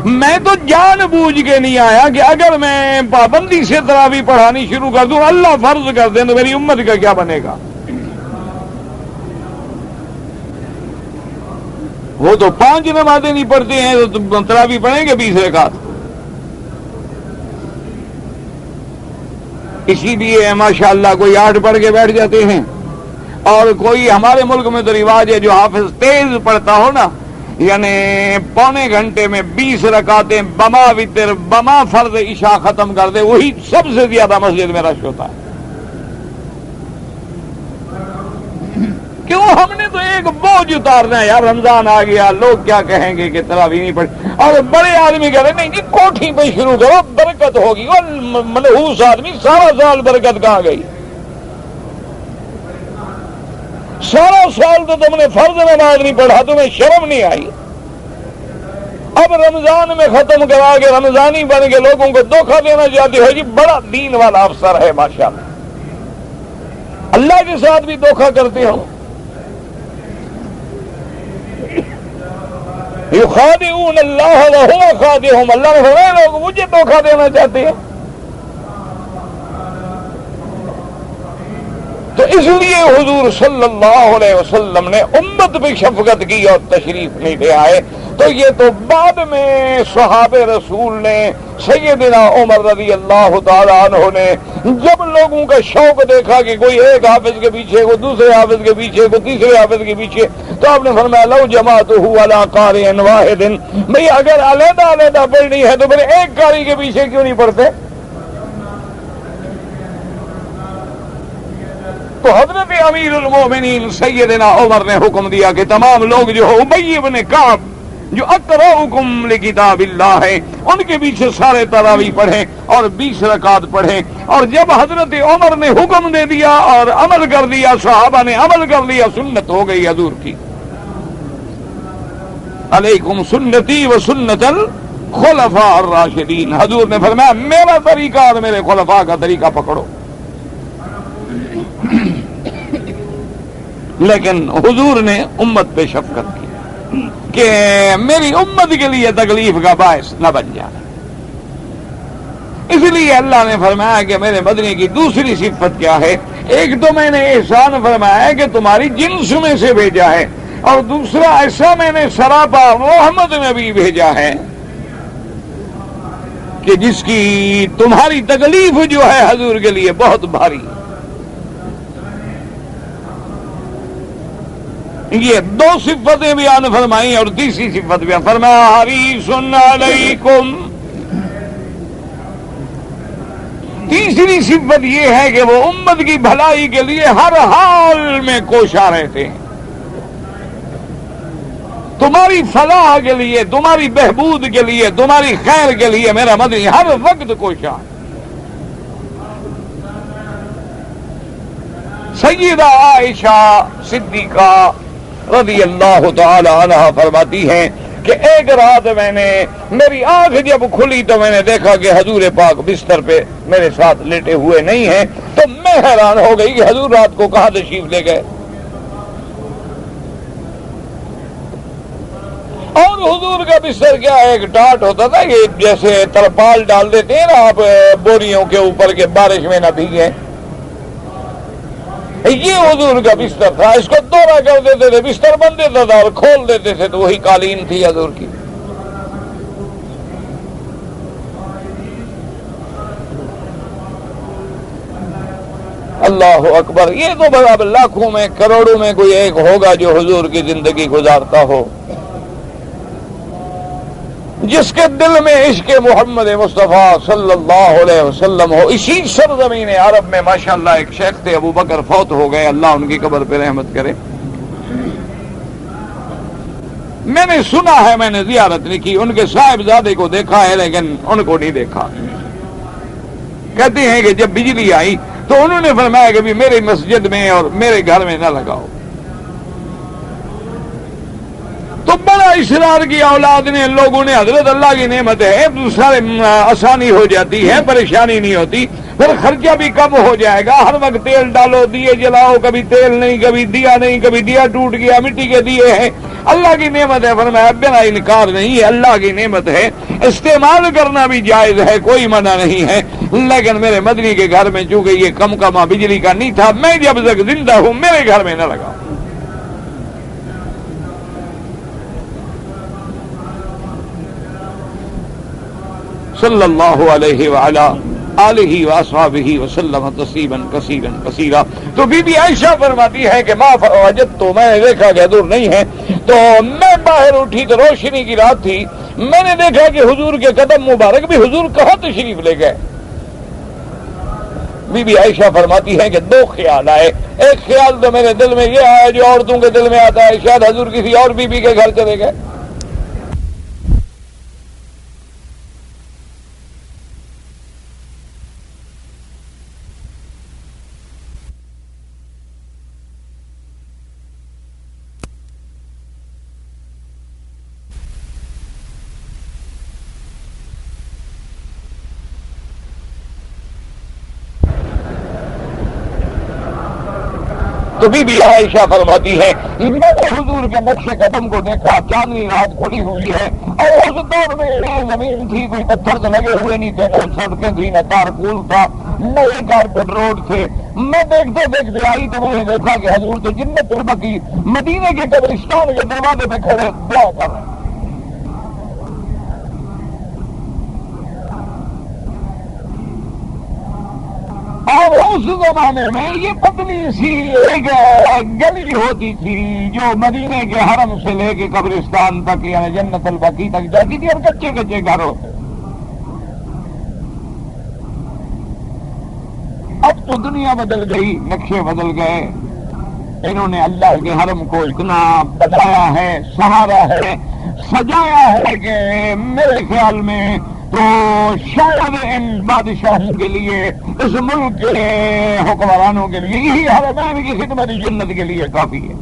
میں تو جان بوجھ کے نہیں آیا کہ اگر میں پابندی سے تراویح پڑھانی شروع کر دوں، اللہ فرض کر دیں تو میری امت کا کیا بنے گا؟ وہ تو 5 نمازیں نہیں پڑھتے ہیں تو تراویح پڑھیں گے 20 رکعت۔ اسی لیے ماشاءاللہ کوئی 8 پڑھ کے بیٹھ جاتے ہیں، اور کوئی ہمارے ملک میں تو رواج ہے جو حافظ تیز پڑھتا ہو نا، یعنی پونے گھنٹے میں 20 رکعتیں بما وتر بما فرض عشاء ختم کر دے، وہی سب سے زیادہ مسجد میں رش ہوتا ہے۔ کیوں؟ ہم نے تو ایک بوجھ اتارنا ہے یار، رمضان آ گیا، لوگ کیا کہیں گے کہ تراویح نہیں پڑھی، اور بڑے آدمی کہہ رہے نہیں جی کوٹھی پہ شروع کرو برکت ہوگی، اور منحوس آدمی سارا سال برکت کہاں گئی؟ سارا سال تو تم نے فرض نماز نہیں پڑھا، تمہیں شرم نہیں آئی؟ اب رمضان میں ختم کرا کے رمضانی بن کے لوگوں کو دھوکہ دینا چاہتے ہو جی، بڑا دین والا افسر ہے ماشاءاللہ، اللہ کے ساتھ بھی دھوکہ کرتے ہو۔ یخادعون اللہ وہو خادعہم، اللہ نے فرمایا لوگ مجھے دھوکہ دینا چاہتے ہیں۔ تو اس لیے حضور صلی اللہ علیہ وسلم نے امت پہ شفقت کی اور تشریف نہیں لے آئے۔ تو یہ تو بعد میں صحابہ رسول نے، سیدنا عمر رضی اللہ تعالی عنہ نے جب لوگوں کا شوق دیکھا کہ کوئی ایک حافظ کے پیچھے، کوئی دوسرے حافظ کے پیچھے، کوئی تیسرے حافظ کے پیچھے، تو آپ نے فرمایا لو جماعتہ علی قارئ واحد، بھئی اگر علیحدہ علیحدہ پڑھنی ہے تو پھر ایک قاری کے پیچھے کیوں نہیں پڑھتے؟ تو حضرت امیر المومنین سیدنا عمر نے حکم دیا کہ تمام لوگ جو ابی بن کعب جو اقرؤکم لکتاب اللہ ہے، ان کے پیچھے سارے تراویح پڑھیں اور 20 رکعت پڑھیں۔ اور جب حضرت عمر نے حکم دے دیا اور عمل کر دیا، صحابہ نے عمل کر لیا، سنت ہو گئی حضور کی، علیکم سنتی و سنت الخلفاء الراشدین، حضور نے فرمایا میرا طریقہ اور میرے خلفاء کا طریقہ پکڑو۔ لیکن حضور نے امت پہ شفقت کی کہ میری امت کے لیے تکلیف کا باعث نہ بن جائے، اس لیے اللہ نے فرمایا کہ میرے مدنی کی دوسری صفت کیا ہے؟ ایک تو میں نے احسان فرمایا ہے کہ تمہاری جنس میں سے بھیجا ہے، اور دوسرا ایسا میں نے سراپا محمد میں بھی بھیجا ہے کہ جس کی تمہاری تکلیف جو ہے حضور کے لیے بہت بھاری ہے۔ یہ 2 صفتیں بیان فرمائی، اور تیسری صفت بیان فرمایا حریص علیکم۔ تیسری صفت یہ ہے کہ وہ امت کی بھلائی کے لیے ہر حال میں کوشاں رہتے ہیں، تمہاری فلاح کے لیے، تمہاری بہبود کے لیے، تمہاری خیر کے لیے میرا مدنی ہر وقت کوشاں۔ سیدہ عائشہ صدیقہ رضی اللہ تعالی عنہ فرماتی ہیں کہ ایک رات میری آنکھ جب کھلی تو میں نے دیکھا کہ حضور پاک بستر پہ میرے ساتھ لیٹے ہوئے نہیں ہیں، تو میں حیران ہو گئی کہ حضور رات کو کہاں تشریف لے گئے۔ اور حضور کا بستر کیا ایک ٹاٹ ہوتا تھا، یہ جیسے ترپال ڈال دیتے ہیں نا آپ بوریوں کے اوپر کے بارش میں نہ بھیگیں، یہ حضور کا بستر تھا، اس کو دورہ کر دیتے تھے، بستر بند دیتا تھا اور کھول دیتے تھے تو وہی قالین تھی حضور کی۔ اللہ اکبر، یہ تو بڑا لاکھوں میں کروڑوں میں کوئی ایک ہوگا جو حضور کی زندگی گزارتا ہو، جس کے دل میں عشق محمد مصطفیٰ صلی اللہ علیہ وسلم ہو۔ اسی سرزمین عرب میں ماشاءاللہ ایک شیخ تھے ابو بکر، فوت ہو گئے، اللہ ان کی قبر پہ رحمت کرے۔ میں نے سنا ہے، میں نے زیارت نہیں کی، ان کے صاحبزادے کو دیکھا ہے لیکن ان کو نہیں دیکھا۔ کہتے ہیں کہ جب بجلی آئی تو انہوں نے فرمایا کہ بھی میری مسجد میں اور میرے گھر میں نہ لگاؤ۔ تو بڑا اصرار کیا اولاد نے، لوگوں نے، حضرت اللہ کی نعمت ہے تو سارے آسانی ہو جاتی ہے، پریشانی نہیں ہوتی، پھر خرچہ بھی کم ہو جائے گا، ہر وقت تیل ڈالو، دیے جلاؤ، کبھی تیل نہیں، کبھی دیا نہیں، کبھی دیا ٹوٹ گیا، مٹی کے دیے ہیں، اللہ کی نعمت ہے، فرمایا بنا انکار نہیں ہے، اللہ کی نعمت ہے، استعمال کرنا بھی جائز ہے، کوئی منع نہیں ہے، لیکن میرے مدنی کے گھر میں چونکہ یہ کم کما بجلی کا نہیں تھا، میں جب تک زندہ ہوں میرے گھر میں نہ لگاؤ۔ صلی اللہ علیہ وعلی آلہ واصحابہ وسلم تسلیما کثیرا کثیرا۔ تو بی بی عائشہ فرماتی ہے کہ ما فوجدت، تو میں نے دیکھا کہ حضور نہیں ہے، تو میں باہر اٹھی تو روشنی کی رات تھی، میں نے دیکھا کہ حضور کے قدم مبارک بھی، حضور کہاں تشریف لے گئے؟ بی بی عائشہ فرماتی ہے کہ دو خیال آئے، ایک خیال تو میرے دل میں یہ آیا جو عورتوں کے دل میں آتا ہے، شاید حضور کسی اور بی بی کے گھر چلے گئے۔ تو بی بی عائشہ فرماتی ہے میں نے حضور کے نقش قدم کو دیکھا، چاندنی رات کھلی ہوئی ہے، اور اس دور میں زمین تھی، کوئی پتھر تو لگے ہوئے نہیں تھے، نہ سڑکیں تھی، نہ تارکول تھا، نہ کارپیٹ روڈ تھے۔ میں دیکھتے دیکھتے آئی تو میں نے دیکھا کہ حضور تو جنت البقیع مدینے کے قبرستان کے دروازے پہ کھڑے دعا کر رہے ہیں۔ اور اس زمانے میں یہ پتلی سی ایک گلی ہوتی تھی جو مدینے کے حرم سے لے کے قبرستان تک یعنی جنت البقیع تک جاتی تھی، اور کچے کچے گھر ہوتے۔ اب تو دنیا بدل گئی، نقشے بدل گئے، انہوں نے اللہ کے حرم کو اتنا بنایا ہے، سہارا ہے، سجایا ہے کہ میرے خیال میں تو شاید ان بادشاہوں کے لیے، اس ملک کے حکمرانوں کے لیے یہی حرمین کی خدمت جنت کے لیے کافی ہے۔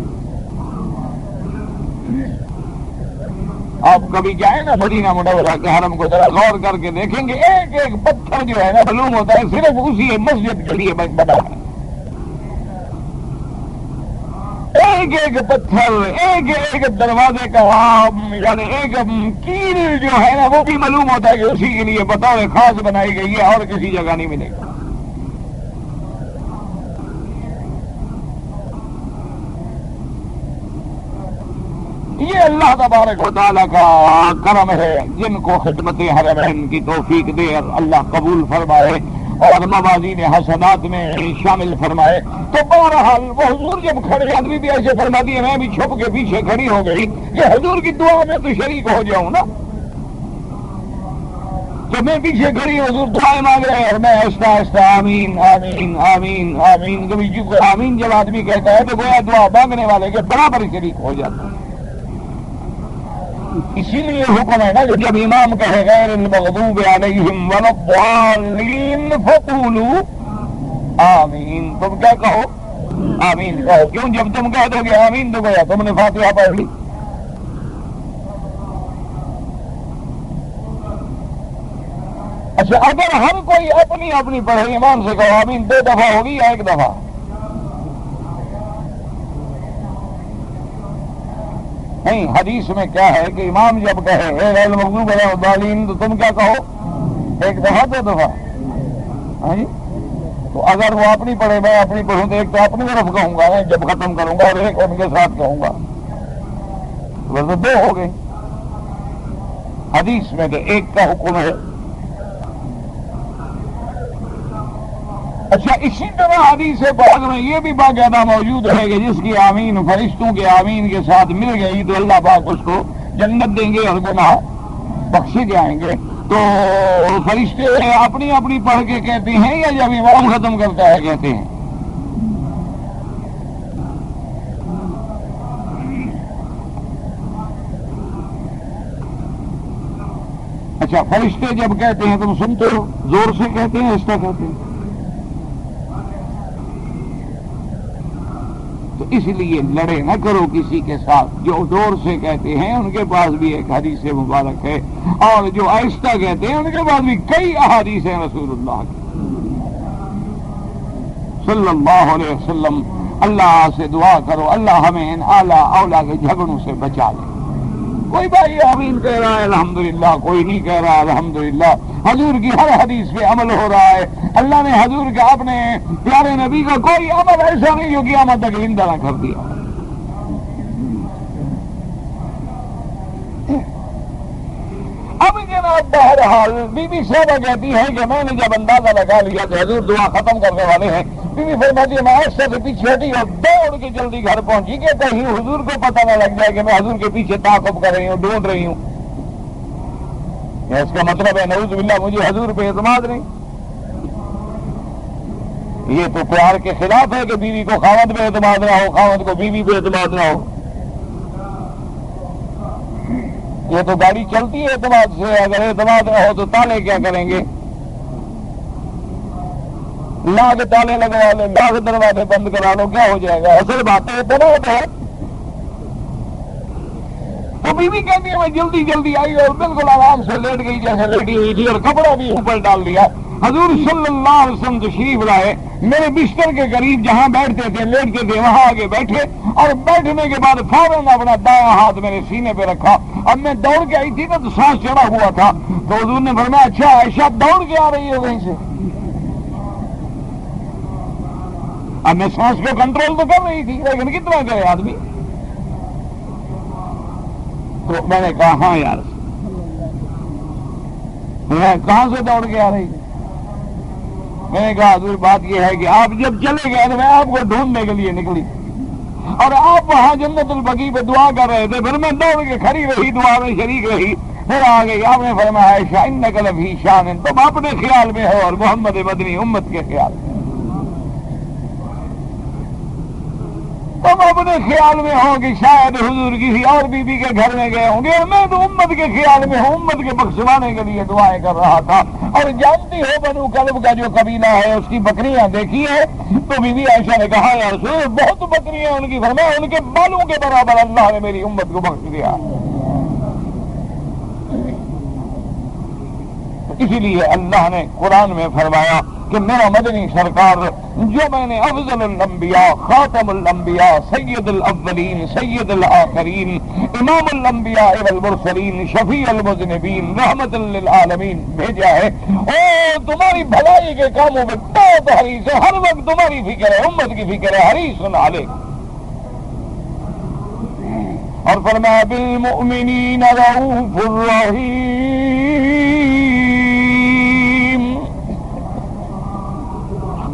آپ کبھی جائیں نا مدینہ منورہ کے حرم کو ذرا غور کر کے دیکھیں گے، ایک ایک پتھر جو ہے نا معلوم ہوتا ہے صرف اسی مسجد کے لیے بنا ہے، ایک ایک پتھر، ایک ایک دروازے کا یعنی ایک کیل جو ہے نا وہ بھی معلوم ہوتا ہے کہ اسی کے لیے بطور خاص بنائی گئی ہے، اور کسی جگہ نہیں ملے گا۔ یہ اللہ تبارک و تعالیٰ کا کرم ہے، جن کو خدمت حرمین کی توفیق دے اور اللہ قبول فرمائے اور موازین حسنات میں شامل فرمائے۔ تو بہرحال وہ حضور جب کھڑے، آدمی بھی ایسے فرماتی ہے، میں بھی چھپ کے پیچھے کھڑی ہو گئی کہ حضور کی دعا میں تو شریک ہو جاؤں نا، تو میں پیچھے کھڑی ہوں، حضور دعائیں مانگ رہے ہیں اور میں آہستہ آہستہ آمین آمین آمین آمین، کبھی آمین جب آدمی کہتا ہے تو گویا دعا مانگنے والے کے برابر شریک ہو جاتا ہے۔ اسی لیے حکم ہے نا کہ جب امام کہے غیر المغضوب علیہم ولا الضالین فقولوا آمین، تم کیا کہو؟ آمین کہو۔ کیوں؟ جب تم کہہ دو گے آمین تو گویا تم نے فاتحہ پڑھ لی۔ اچھا، اگر ہم کوئی اپنی اپنی پڑھے، امام سے کہو آمین 2 دفعہ ہوگی یا 1 دفعہ؟ نہیں، حدیث میں کیا ہے کہ امام جب کہے غیر المغضوب علیہم الضالین تو تم کیا کہو؟ 1 دفعہ 2 دفعہ؟ ہاں جی، تو اگر وہ اپنی پڑھے میں اپنی پڑھوں تو ایک تو اپنی طرف کہوں گا جب ختم کروں گا، اور ایک ان کے ساتھ کہوں گا، تو 2 ہو گئے۔ حدیث میں تو 1 کا حکم ہے۔ اچھا، اسی طرح حدیث بعد میں یہ بھی باقاعدہ موجود ہے کہ جس کی آمین فرشتوں کے آمین کے ساتھ مل گئی تو اللہ پاک اس کو جنت دیں گے اور گناہ بخشے جائیں گے۔ تو فرشتے اپنی اپنی پڑھ کے کہتے ہیں یا جب امام ختم کرتا ہے کہتے ہیں؟ اچھا فرشتے جب کہتے ہیں تم سنتے ہو؟ زور سے کہتے ہیں آہستہ کہتے ہیں؟ تو اس لیے لڑے نہ کرو کسی کے ساتھ. جو زور سے کہتے ہیں ان کے پاس بھی ایک حدیث مبارک ہے، اور جو آہستہ کہتے ہیں ان کے پاس بھی کئی احادیث ہیں رسول اللہ کی صلی اللہ علیہ وسلم. اللہ سے دعا کرو اللہ ہمیں ان اعلیٰ اولیاء کے جھگڑوں سے بچا لے. کوئی بھائی آمین کہہ رہا ہے الحمدللہ، کوئی نہیں کہہ رہا الحمدللہ. حضور کی ہر حدیث پہ عمل ہو رہا ہے. اللہ نے حضور کے اپنے پیارے نبی کا کوئی عمل ایسا نہیں جو قیامت تک زندہ نہ کر دیا. اب جناب بہرحال بی بی صاحبہ کہتی ہے کہ میں نے جب اندازہ لگا لیا کہ حضور دعا ختم کرنے والے ہیں، بی بی فرماتی ہے میں ایسے سے پیچھے ہٹی اور دوڑ کے جلدی گھر پہنچی کہ کہیں حضور کو پتہ نہ لگ جائے کہ میں حضور کے پیچھے تعاقب کر رہی ہوں، ڈھونڈ رہی ہوں. اس کا مطلب ہے نعوذ باللہ مجھے حضور پہ اعتماد نہیں. یہ تو پیار کے خلاف ہے کہ بیوی کو خاوند پہ اعتماد نہ ہو، خاوند کو بیوی پہ اعتماد نہ ہو. یہ تو گاڑی چلتی ہے اعتماد سے، اگر اعتماد نہ ہو تو تالے کیا کریں گے؟ لاکھ تالے لگوا لیں، لاکھ دروازے بند کرا لو، کیا ہو جائے گا؟ اصل بات ہے اعتماد ہے. تو بیوی کہتی ہے میں جلدی جلدی آئی اور بالکل آرام سے لیٹ گئی جیسے لیٹی ہوئی تھی، اور کپڑا بھی اوپر ڈال دیا. حضور صلی اللہ علیہ وسلم تشریف لائے، میرے بستر کے قریب جہاں بیٹھتے تھے لیٹتے تھے وہاں آگے بیٹھے، اور بیٹھنے کے بعد فوراً اپنا دایاں ہاتھ میرے سینے پہ رکھا. اب میں دوڑ کے آئی تھی نا تو سانس چڑھا ہوا تھا، تو حضور نے فرمایا اچھا عائشہ دوڑ کے آ رہی ہے وہیں سے؟ اب میں سانس کو کنٹرول تو کر رہی تھی لیکن کتنا کرے آدمی. تو میں نے کہا ہاں یار، میں کہاں سے دوڑ کے آ رہی تھی؟ میں نے کہا حضور بات یہ ہے کہ آپ جب چلے گئے تو میں آپ کو ڈھونڈنے کے لیے نکلی، اور آپ وہاں جنت البقیع پہ دعا کر رہے تھے، پھر میں دوڑ کے کھڑی رہی، دعا میں شریک رہی، پھر آ گئی. آپ نے فرمایا عائشہ انک لفی شان، تم اپنے خیال میں ہو اور محمد مدنی امت کے خیال میں. تم اپنے خیال میں ہو کہ شاید حضور کسی اور بیوی کے گھر میں گئے ہوں گے، اور میں تو امت کے خیال میں ہوں، امت کے بخشوانے کے لیے دعائیں کر رہا تھا. اور جانتی ہو بنو کلب کا جو قبیلہ ہے اس کی بکریاں دیکھی ہیں؟ تو بی بی عائشہ نے کہا یا رسول اللہ بہت بکریاں ان کی. فرمایا ان کے بالوں کے برابر اللہ نے میری امت کو بخش دیا. اسی لیے اللہ نے قرآن میں فرمایا کہ میرا مدنی سرکار جو میں نے افضل الانبیاء، خاتم الانبیاء، سید الاولین سید الآخرین، امام الانبیاء والمرسلین، شفیع المذنبین، رحمت للعالمین بھیجا ہے، او تمہاری بھلائی کے کاموں میں بہت حریص ہے، ہر وقت تمہاری فکر ہے، امت کی فکر ہے، حریص علیک. اور فرمایا بالمؤمنین رؤوف الرحیم.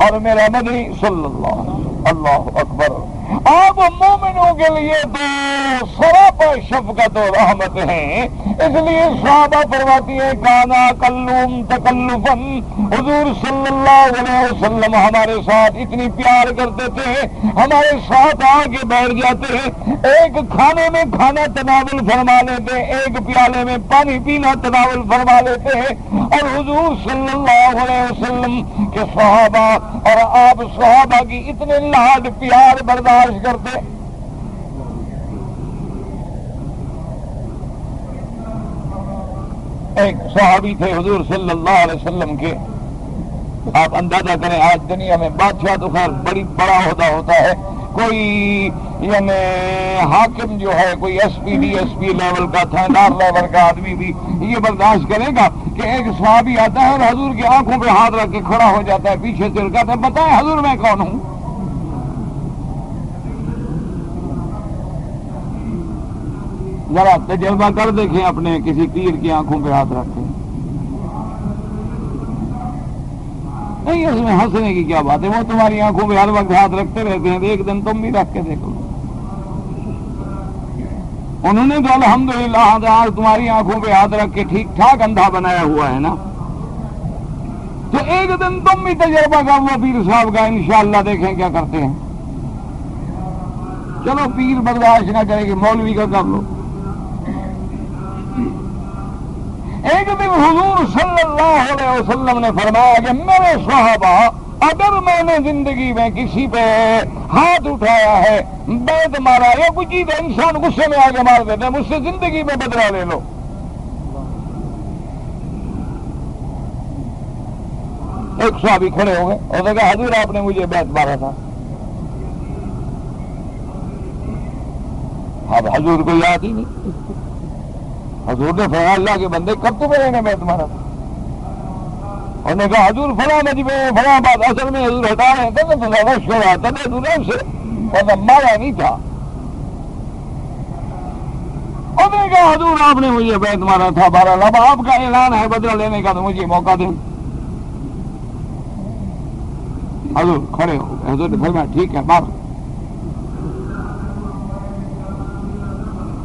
اور میرا نبی صلی اللہ اکبر آپ مومنوں کے لیے تو سراپا شفقت و رحمت ہیں. اس لیے صحابہ فرماتی ہیں کانا کلوم تکلفن، حضور صلی اللہ علیہ وسلم ہمارے ساتھ اتنی پیار کرتے تھے، ہمارے ساتھ آ کے بیٹھ جاتے ہیں، ایک کھانے میں کھانا تناول فرما لیتے، ایک پیالے میں پانی پینا تناول فرما لیتے ہیں. اور حضور صلی اللہ علیہ وسلم کے صحابہ اور آپ صحابہ کی اتنے لاڈ پیار برداشت کرتے. ایک صحابی تھے حضور صلی اللہ علیہ وسلم کے، آپ اندازہ کریں آج دنیا میں بادشاہ تو خیر بڑا عہدہ ہوتا ہے، کوئی یعنی حاکم جو ہے کوئی S P D S P level کا، تھاندار لیول کا آدمی بھی یہ برداشت کرے گا کہ ایک صحابی آتا ہے اور حضور کی آنکھوں پہ ہاتھ رکھ کے کھڑا ہو جاتا ہے، پیچھے سے کہتا ہے بتائیں حضور میں کون ہوں؟ ذرا تجربہ کر دیکھیں اپنے کسی پیر کی آنکھوں پہ ہاتھ رکھیں. نہیں اس میں ہنسنے کی کیا بات ہے، وہ تمہاری آنکھوں پہ ہر وقت ہاتھ رکھتے رہتے ہیں، ایک دن تم بھی رکھ کے دیکھو. انہوں نے تو الحمدللہ آج تمہاری آنکھوں پہ ہاتھ رکھ کے ٹھیک ٹھاک اندھا بنایا ہوا ہے نا، تو ایک دن تم بھی تجربہ کر لو پیر صاحب کا، انشاءاللہ دیکھیں کیا کرتے ہیں. چلو پیر برداشت نہ کرے کہ مولوی کا کر لو. ایک دن حضور صلی اللہ علیہ وسلم نے فرمایا کہ میرے صحابہ، اگر میں نے زندگی میں کسی پہ ہاتھ اٹھایا ہے، بیت مارا یا کوئی چیز، انسان غصے میں آگے مار دیتے ہیں، مجھ سے زندگی میں بدلہ لے لو۔ ایک صحابی کھڑے ہو گئے اور نے کہا حضور آپ نے مجھے بیت مارا تھا۔ اب حضور کو یاد ہی نہیں۔ حضور نے فرمایا اللہ کے بندے کب تمہیں نے بیت مارا تھا؟ اور نے کہا حضور فلاں مجمع فلاں بات، اصل میں حضور ہٹا رہے تھے تو رش ہو رہا تھا، حضور سے مطلب مارا نہیں تھا۔ اور نے کہا حضور آپ نے مجھے بیت مارا تھا، بہرحال اب آپ کا اعلان ہے بدلہ لینے کا تو مجھے موقع دیں۔ حضور کھڑے ہو گئے، حضور نے فرمایا ٹھیک ہے مار۔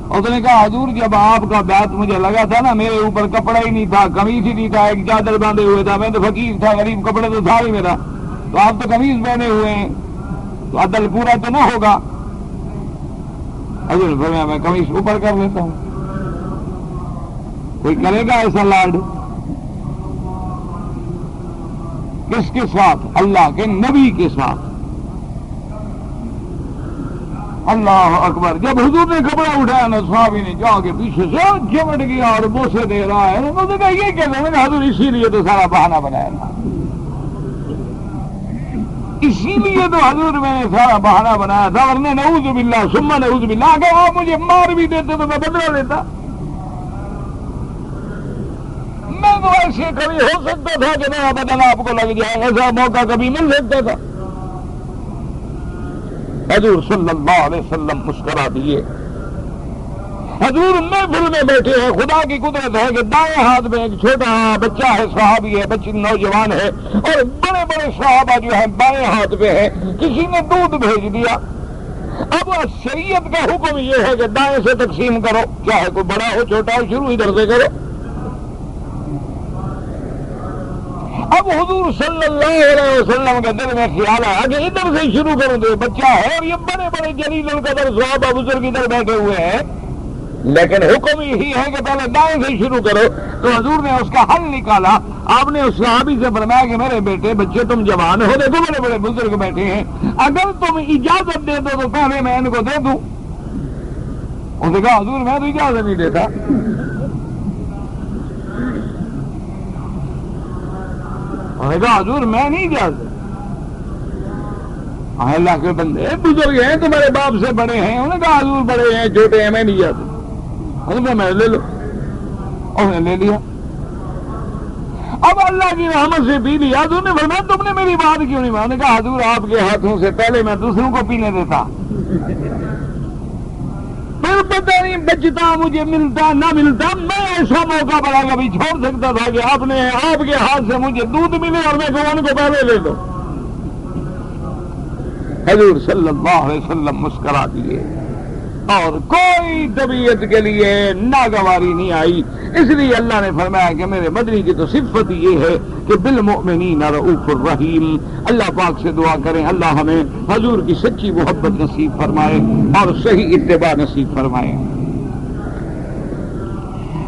اس نے کہا حضور جب آپ کا بیعت مجھے لگا تھا نا، میرے اوپر کپڑا ہی نہیں تھا، قمیص ہی نہیں تھا، ایک چادر باندھے ہوئے تھا، میں تو فقیر تھا، غریب، کپڑے تو تھا ہی میرا، تو آپ تو قمیص پہنے ہوئے ہیں تو عدل پورا تو نہ ہوگا۔ حضور نے فرمایا میں قمیص اوپر کر لیتا ہوں۔ کوئی کرے گا ایسا لاڈ؟ کس کے ساتھ؟ اللہ کے نبی کے ساتھ۔ اللہ اکبر۔ جب حضور نے کپڑا اٹھایا نا، صحابی نے جا کے پیچھے سے چمٹ گیا اور بوسے دے رہا ہے۔ انہوں نے کہا یہ کیا؟ میں نے حضور اسی لیے تو سارا بہانہ بنایا تھا، اسی لیے تو حضور میں نے سارا بہانہ بنایا تھا، ورنہ نعوذ باللہ ثم نعوذ باللہ اگر آپ مجھے مار بھی دیتے تو میں بدلہ لیتا۔ میں تو ایسے کبھی ہو سکتا تھا کہ میرا بدن آپ کو لگ جائے، ایسا موقع کبھی مل سکتا تھا۔ حضور صلی اللہ علیہ وسلم مسکرا دیے۔ حضور محفل میں بیٹھے ہیں، خدا کی قدرت ہے کہ دائیں ہاتھ میں ایک چھوٹا بچہ ہے، صحابی ہے، بچی نوجوان ہے، اور بڑے بڑے صحابہ جو ہیں بائیں ہاتھ پہ ہیں۔ کسی نے دودھ بھیج دیا۔ اب شریعت کا حکم یہ ہے کہ دائیں سے تقسیم کرو، چاہے کوئی بڑا ہو چھوٹا ہو، شروع ادھر سے کرو۔ اب حضور صلی اللہ علیہ وسلم کے دل میں خیال آیا کہ ادھر سے شروع کروں، تو بچہ ہے اور یہ بڑے بڑے جلیل القدر صحابہ بزرگ ادھر بیٹھے ہوئے ہیں، لیکن حکم یہی ہے کہ پہلے دائیں سے شروع کرو۔ تو حضور نے اس کا حل نکالا۔ آپ نے اس صحابی سے فرمایا کہ میرے بیٹے بچے تم جوان ہو، دیکھو بڑے بڑے بزرگ بیٹھے ہیں، اگر تم اجازت دے دو تو پہلے میں ان کو دے دوں۔ اس نے کہا حضور میں تو اجازت نہیں دیتا۔ انہوں نے کہا حضور میں نہیں اجازت۔ اللہ کے بندے بزرگ ہیں، تمہارے باپ سے بڑے ہیں۔ انہوں نے کہا حضور بڑے ہیں چھوٹے ہیں میں نہیں اجازت۔ حضور میں لے لو، انہوں نے لے لیا۔ اب اللہ کی رحمت سے پی لیا۔ حضور نے فرمایا تم نے میری بات کیوں نہیں مانی؟ کہا حضور آپ کے ہاتھوں سے پہلے میں دوسروں کو پینے دیتا، پھر پتہ نہیں بچتا مجھے ملتا نہ ملتا، میں ایسا موقع بڑا کبھی چھوڑ سکتا تھا کہ آپ کے ہاتھ سے مجھے دودھ ملے اور میں ان کو پہلے لے لوں۔ حضور صلی اللہ علیہ وسلم مسکرا دیے اور کوئی طبیعت کے لیے ناگواری نہیں آئی۔ اس لیے اللہ نے فرمایا کہ میرے مدنی کی تو صفت یہ ہے کہ بالمؤمنین رؤوف الرحیم۔ اللہ پاک سے دعا کریں اللہ ہمیں حضور کی سچی محبت نصیب فرمائے اور صحیح اتباع نصیب فرمائے۔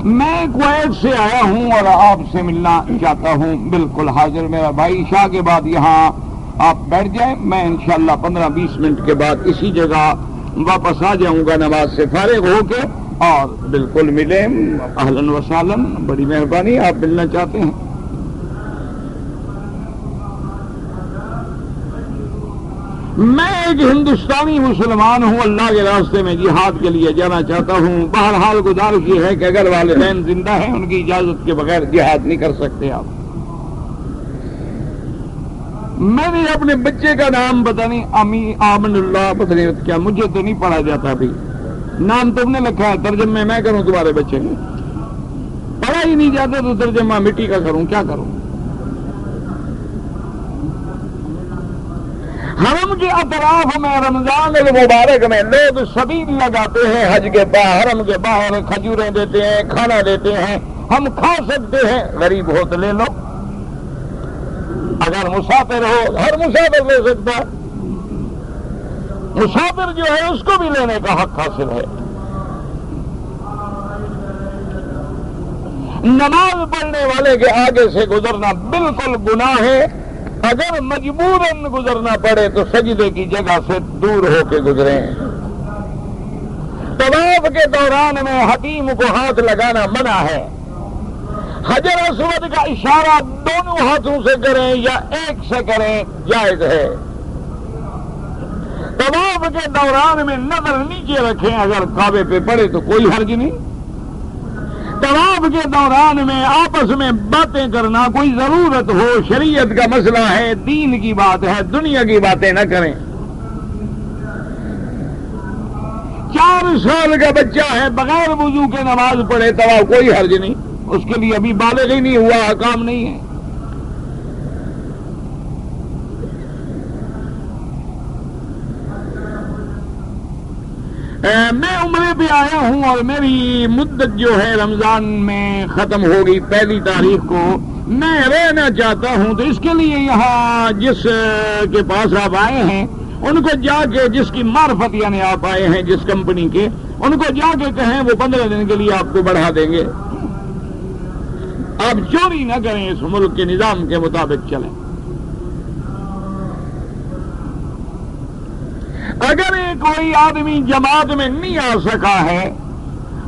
میں کویت سے آیا ہوں اور آپ سے ملنا چاہتا ہوں، بالکل حاضر میرا بھائی۔ عشاء کے بعد یہاں آپ بیٹھ جائیں، میں انشاءاللہ 15-20 منٹ کے بعد اسی جگہ واپس آ جاؤں گا نماز سے فارغ ہو کے، اور بالکل ملیں۔ اہلاً و سہلاً، بڑی مہربانی، آپ ملنا چاہتے ہیں۔ میں ایک ہندوستانی مسلمان ہوں، اللہ کے راستے میں جہاد کے لیے جانا چاہتا ہوں۔ بہرحال گزارش یہ ہے کہ اگر والدین زندہ ہیں ان کی اجازت کے بغیر جہاد نہیں کر سکتے آپ۔ میں نے اپنے بچے کا نام پتہ نہیں آمن اللہ پتہ نہیں کیا، مجھے تو نہیں پڑھا جاتا ابھی، نام تم نے لکھا ہے، ترجمے میں کروں تمہارے بچے نے؟ پڑھا ہی نہیں جاتا تو ترجمہ مٹی کا کروں، کیا کروں؟ حرم کے اطراف میں رمضان المبارک میں لوگ سبیل لگاتے ہیں، حج کے حرم کے باہر کھجوریں دیتے ہیں، کھانا دیتے ہیں، ہم کھا سکتے ہیں، غریب ہو تو لے لو۔ اگر مسافر ہو، ہر مسافر لے سکتا ہے، مسافر جو ہے اس کو بھی لینے کا حق حاصل ہے۔ نماز پڑھنے والے کے آگے سے گزرنا بالکل گناہ ہے. اگر مجبوراً گزرنا پڑے تو سجدے کی جگہ سے دور ہو کے گزریں. طواف کے دوران میں حکیم کو ہاتھ لگانا منع ہے. حجر اسود کا اشارہ دونوں ہاتھوں سے کریں یا ایک سے کریں جائز ہے. طواف کے دوران میں نظر نیچے رکھیں, اگر کعبے پہ پڑے تو کوئی حرج نہیں. طواف کے دوران میں آپس میں باتیں کرنا کوئی ضرورت ہو, شریعت کا مسئلہ ہے, دین کی بات ہے, دنیا کی باتیں نہ کریں. 4 سال کا بچہ ہے, بغیر وضو کے نماز پڑھے طواف کوئی حرج نہیں, اس کے لیے ابھی بالغ ہی نہیں ہوا, حکام نہیں ہے. میں عمرے پہ آیا ہوں اور میری مدت جو ہے رمضان میں ختم ہو گئی 1 تاریخ کو. میں رہنا چاہتا ہوں تو اس کے لیے یہاں جس کے پاس آپ آئے ہیں ان کو جا کے, جس کی معرفت یعنی آپ آئے ہیں جس کمپنی کے, ان کو جا کے کہیں وہ 15 دن کے لیے آپ کو بڑھا دیں گے. آپ چوری نہ کریں, اس ملک کے نظام کے مطابق چلیں. اگر کوئی آدمی جماعت میں نہیں آ سکا ہے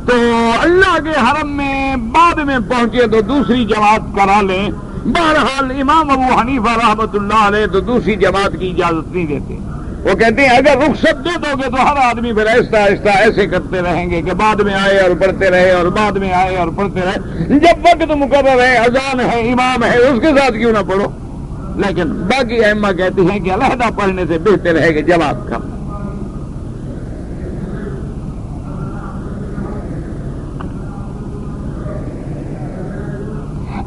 تو اللہ کے حرم میں بعد میں پہنچے تو دوسری جماعت کرا لیں. بہرحال امام ابو حنیفہ رحمۃ اللہ علیہ تو دوسری جماعت کی اجازت نہیں دیتے. وہ کہتے ہیں اگر رخصت دے دو گے تو ہر آدمی پھر آہستہ آہستہ ایسے کرتے رہیں گے کہ بعد میں آئے اور پڑھتے رہے اور بعد میں آئے اور پڑھتے رہے. جب وقت مقرر ہے, اذان ہے, امام ہے, اس کے ساتھ کیوں نہ پڑھو. لیکن باقی ائمہ کہتے ہیں کہ علیحدہ پڑھنے سے بہتر ہے کہ جماعت کا.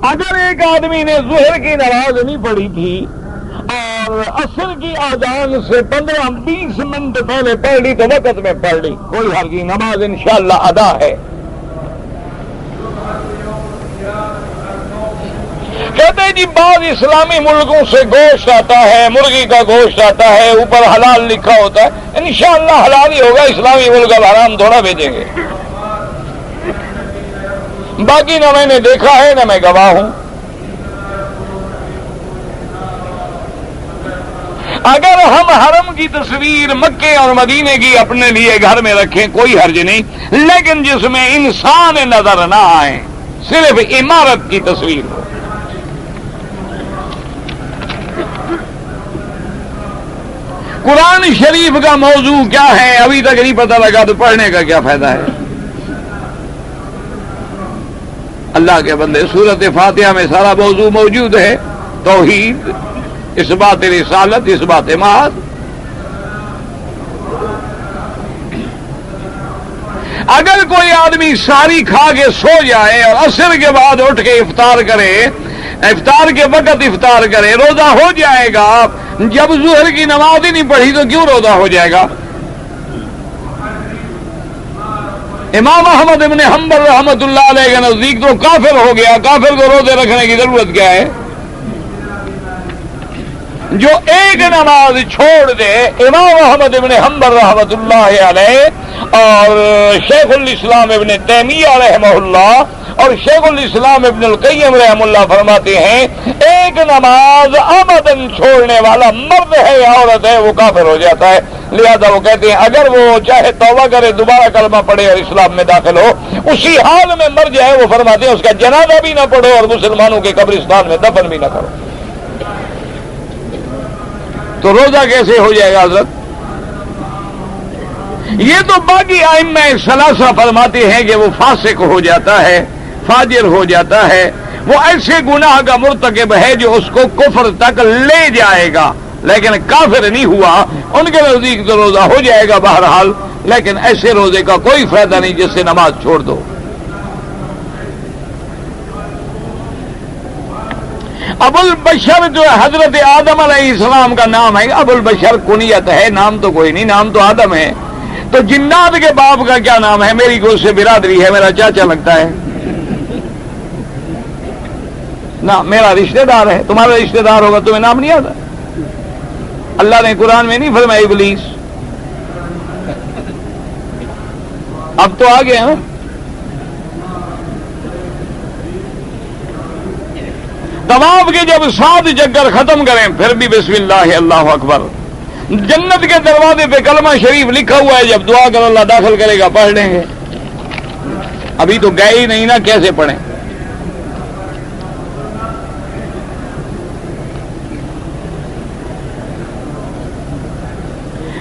اگر ایک آدمی نے ظہر کی نماز نہیں پڑھی تھی اور عصر کی اذان سے 15-20 منٹ پہلے پڑھ لی تو وقت میں پڑھ لی, کوئی حرج نہیں, نماز انشاءاللہ ادا ہے. کہتے ہیں جی بعض اسلامی ملکوں سے گوشت آتا ہے, مرغی کا گوشت آتا ہے, اوپر حلال لکھا ہوتا ہے. انشاءاللہ حلال ہی ہوگا, اسلامی ملک اب حرام تھوڑا بھیجیں گے. باقی نہ میں نے دیکھا ہے نہ میں گواہ ہوں. اگر ہم حرم کی تصویر مکے اور مدینے کی اپنے لیے گھر میں رکھیں کوئی حرج نہیں, لیکن جس میں انسان نظر نہ آئے, صرف عمارت کی تصویر ہو. قرآن شریف کا موضوع کیا ہے ابھی تک نہیں پتہ لگا تو پڑھنے کا کیا فائدہ ہے. اللہ کے بندے, سورۃ فاتحہ میں سارا موضوع موجود ہے. توحید, اس بات رسالت, اس بات معاد. اگر کوئی آدمی ساری کھا کے سو جائے اور عصر کے بعد اٹھ کے افطار کرے, افطار کے وقت افطار کرے, روزہ ہو جائے گا. جب ظہر کی نماز ہی نہیں پڑھی تو کیوں روزہ ہو جائے گا؟ امام احمد ابن حنبل رحمۃ اللہ علیہ کے نزدیک تو کافر ہو گیا. کافر کو روزے رکھنے کی ضرورت کیا ہے؟ جو ایک نماز چھوڑ دے. امام احمد ابن حنبل رحمۃ اللہ علیہ اور شیخ الاسلام ابن تیمیہ رحمہ اللہ اور شیخ الاسلام ابن القیم رحم اللہ فرماتے ہیں ایک نماز عمدن چھوڑنے والا مرد ہے یا عورت ہے وہ کافر ہو جاتا ہے. لہذا وہ کہتے ہیں اگر وہ چاہے توبہ کرے, دوبارہ کلمہ پڑھے اور اسلام میں داخل ہو, اسی حال میں مر جائے, وہ فرماتے ہیں اس کا جنازہ بھی نہ پڑھو اور مسلمانوں کے قبرستان میں دفن بھی نہ کرو. تو روزہ کیسے ہو جائے گا حضرت؟ یہ تو باقی ائمہ ثلاثہ فرماتے ہیں کہ وہ فاسق ہو جاتا ہے, فاجر ہو جاتا ہے, وہ ایسے گناہ کا مرتکب ہے جو اس کو کفر تک لے جائے گا, لیکن کافر نہیں ہوا. ان کے نزدیک تو روزہ ہو جائے گا بہرحال, لیکن ایسے روزے کا کوئی فائدہ نہیں جس سے نماز چھوڑ دو. ابو البشر جو حضرت آدم علیہ السلام کا نام ہے, ابو البشر کنیت ہے, نام تو کوئی نہیں, نام تو آدم ہے. تو جنات کے باپ کا کیا نام ہے؟ میری گوشت سے برادری ہے, میرا چاچا لگتا ہے نا, میرا رشتہ دار ہے. تمہارا رشتہ دار ہوگا تمہیں نام نہیں آتا. اللہ نے قرآن میں نہیں فرمایا ابلیس, اب تو آ گئے ہیں. طواف کے جب 7 چکر ختم کریں پھر بھی بسم اللہ اللہ اکبر. جنت کے دروازے پہ کلمہ شریف لکھا ہوا ہے، جب دعا کرو اللہ داخل کرے گا پڑھ لیں گے. ابھی تو گئے ہی نہیں نا، کیسے پڑھیں؟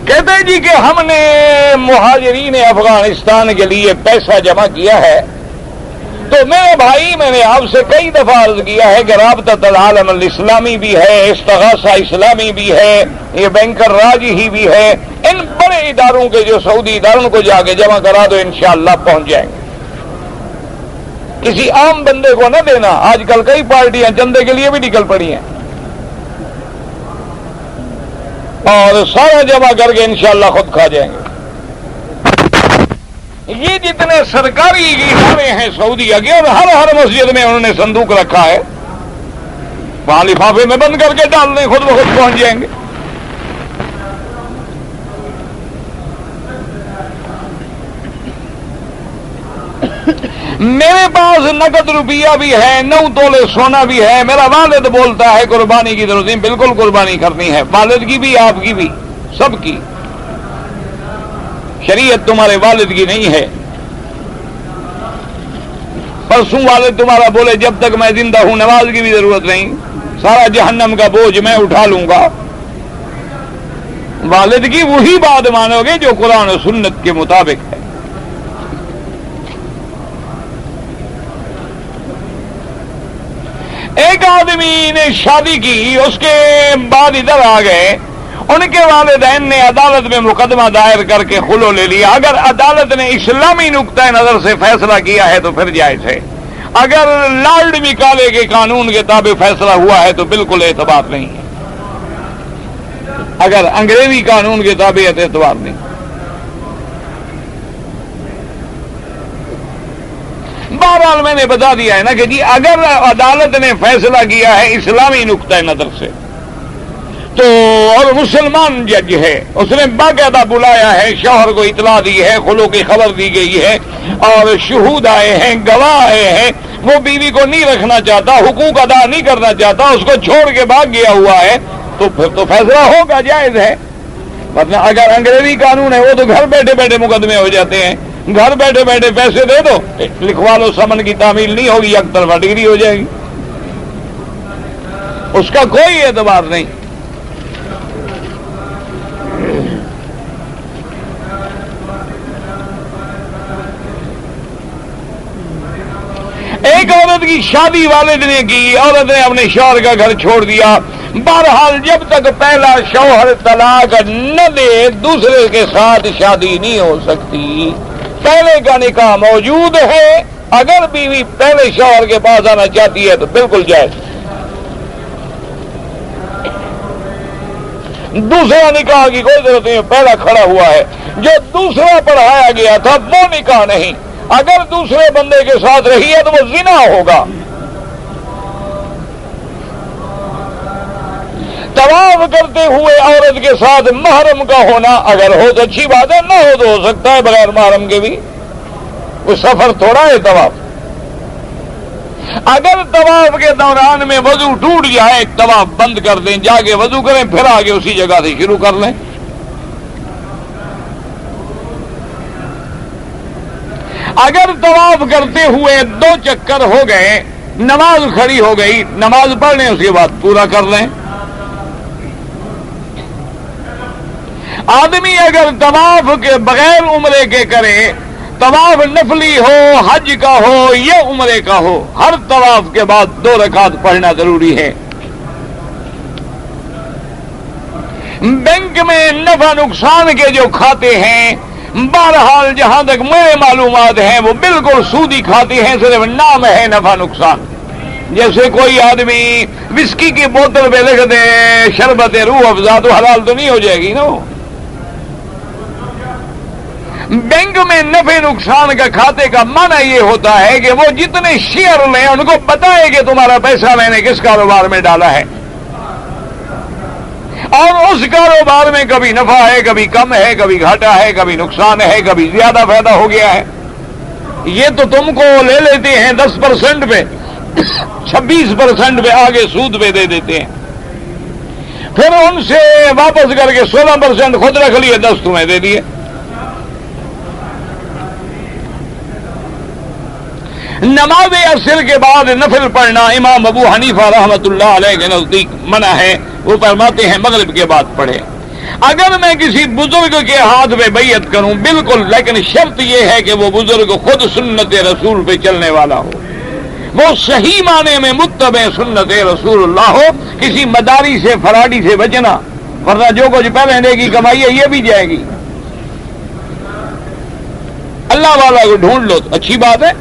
کہتے ہیں جی کہ ہم نے مہاجرین افغانستان کے لیے پیسہ جمع کیا ہے، تو میرے بھائی میں نے آپ سے کئی دفعہ عرض کیا ہے کہ رابطہ العالم الاسلامی بھی ہے، استغاثہ اسلامی بھی ہے، یہ بینکر راج ہی بھی ہے، ان بڑے اداروں کے جو سعودی اداروں کو جا کے جمع کرا دو انشاءاللہ پہنچ جائیں گے. کسی عام بندے کو نہ دینا. آج کل کئی پارٹیاں چندے کے لیے بھی نکل پڑی ہیں اور سارا جمع کر کے انشاءاللہ خود کھا جائیں گے. یہ جتنے سرکاری ادارے ہیں سعودیہ کے، اور ہر مسجد میں انہوں نے صندوق رکھا ہے، وہاں لفافے میں بند کر کے ڈال دیں، خود بخود پہنچ جائیں گے. میرے پاس نقد روپیہ بھی ہے، 9 تولے سونا بھی ہے. میرا والد بولتا ہے قربانی کی ضرورت نہیں، بالکل قربانی کرنی ہے، والد کی بھی، آپ کی بھی، سب کی. شریعت تمہارے والد کی نہیں ہے. پرسوں والد تمہارا بولے جب تک میں زندہ ہوں نماز کی بھی ضرورت نہیں، سارا جہنم کا بوجھ میں اٹھا لوں گا. والد کی وہی بات مانو گے جو قرآن و سنت کے مطابق ہے. ایک آدمی نے شادی کی، اس کے بعد ادھر آ گئے، ان کے والدین نے عدالت میں مقدمہ دائر کر کے خلو لے لیا. اگر عدالت نے اسلامی نقطۂ نظر سے فیصلہ کیا ہے تو پھر جائز ہے، اگر لارڈ مکالے کے قانون کے تابع فیصلہ ہوا ہے تو بالکل اعتبار نہیں ہے، اگر انگریزی قانون کے تابع اعتبار نہیں. بہرحال میں نے بتا دیا ہے نا کہ جی اگر عدالت نے فیصلہ کیا ہے اسلامی نقطۂ نظر سے تو، اور مسلمان جج ہے، اس نے باقاعدہ بلایا ہے، شوہر کو اطلاع دی ہے، خلو کی خبر دی گئی ہے، اور شہود آئے ہیں، گواہ آئے ہیں، وہ بیوی کو نہیں رکھنا چاہتا، حقوق ادا نہیں کرنا چاہتا، اس کو چھوڑ کے بھاگ گیا ہوا ہے، تو پھر تو فیصلہ ہوگا، جائز ہے. مطلب اگر انگریزی قانون ہے وہ تو گھر بیٹھے بیٹھے مقدمے ہو جاتے ہیں، گھر بیٹھے بیٹھے پیسے دے دو، لکھوا لو، سمن کی تعمیل نہیں ہوگی، یک طرفہ ڈگری ہو جائے گی، اس کا کوئی اعتبار نہیں. ایک عورت کی شادی والد نے کی، عورت نے اپنے شوہر کا گھر چھوڑ دیا. بہرحال جب تک پہلا شوہر طلاق نہ دے دوسرے کے ساتھ شادی نہیں ہو سکتی. پہلے کا نکاح موجود ہے، اگر بیوی پہلے شوہر کے پاس آنا چاہتی ہے تو بالکل جائز. دوسرا نکاح کی کوئی ضرورت نہیں، پہلا کھڑا ہوا ہے. جو دوسرا پڑھایا گیا تھا وہ نکاح نہیں، اگر دوسرے بندے کے ساتھ رہی ہے تو وہ زنا ہوگا. طواف کرتے ہوئے عورت کے ساتھ محرم کا ہونا اگر ہو تو اچھی بات ہے، نہ ہو تو ہو سکتا ہے بغیر محرم کے بھی، کوئی سفر تھوڑا ہے طواف. اگر طواف کے دوران میں وضو ٹوٹ جائے طواف بند کر دیں، جا کے وضو کریں، پھر آگے اسی جگہ سے شروع کر لیں. اگر طواف کرتے ہوئے 2 چکر ہو گئے، نماز کھڑی ہو گئی، نماز پڑھ لیں، اس کے بعد پورا کر لیں. آدمی اگر طواف کے بغیر عمرے کے کرے، طواف نفلی ہو، حج کا ہو یا عمرے کا ہو، ہر طواف کے بعد 2 رکعت پڑھنا ضروری ہے. بینک میں نفع نقصان کے جو کھاتے ہیں، بہرحال جہاں تک میرے معلومات ہیں وہ بالکل سودی کھاتے ہیں، صرف نام ہے نفع نقصان. جیسے کوئی آدمی وسکی کی بوتل پہ لکھ دے شربت روح افزا، تو حلال تو نہیں ہو جائے گی نا. بینک میں نفع نقصان کا کھاتے کا معنی یہ ہوتا ہے کہ وہ جتنے شیئر لیں ان کو بتائے کہ تمہارا پیسہ میں نے کس کاروبار میں ڈالا ہے، اور اس کاروبار میں کبھی نفع ہے، کبھی کم ہے، کبھی گھاٹا ہے، کبھی نقصان ہے، کبھی زیادہ فائدہ ہو گیا ہے. یہ تو تم کو لے لیتے ہیں 10% پہ، 26% پہ آگے سود پہ دے دیتے ہیں، پھر ان سے واپس کر کے 16% خود رکھ لیے، 10 تمہیں دے دیے۔ نماز عصر کے بعد نفل پڑھنا امام ابو حنیفہ رحمۃ اللہ علیہ کے نزدیک منع ہے، وہ فرماتے ہیں مغرب کے بعد پڑھے۔ اگر میں کسی بزرگ کے ہاتھ میں بیعت کروں بالکل، لیکن شرط یہ ہے کہ وہ بزرگ خود سنت رسول پہ چلنے والا ہو، وہ صحیح معنی میں متبع سنت رسول اللہ ہو، کسی مداری سے فراڈی سے بچنا، ورنہ جو کچھ پہلے کی کمائی ہے یہ بھی جائے گی۔ اللہ والا کو ڈھونڈ لو تو اچھی بات ہے۔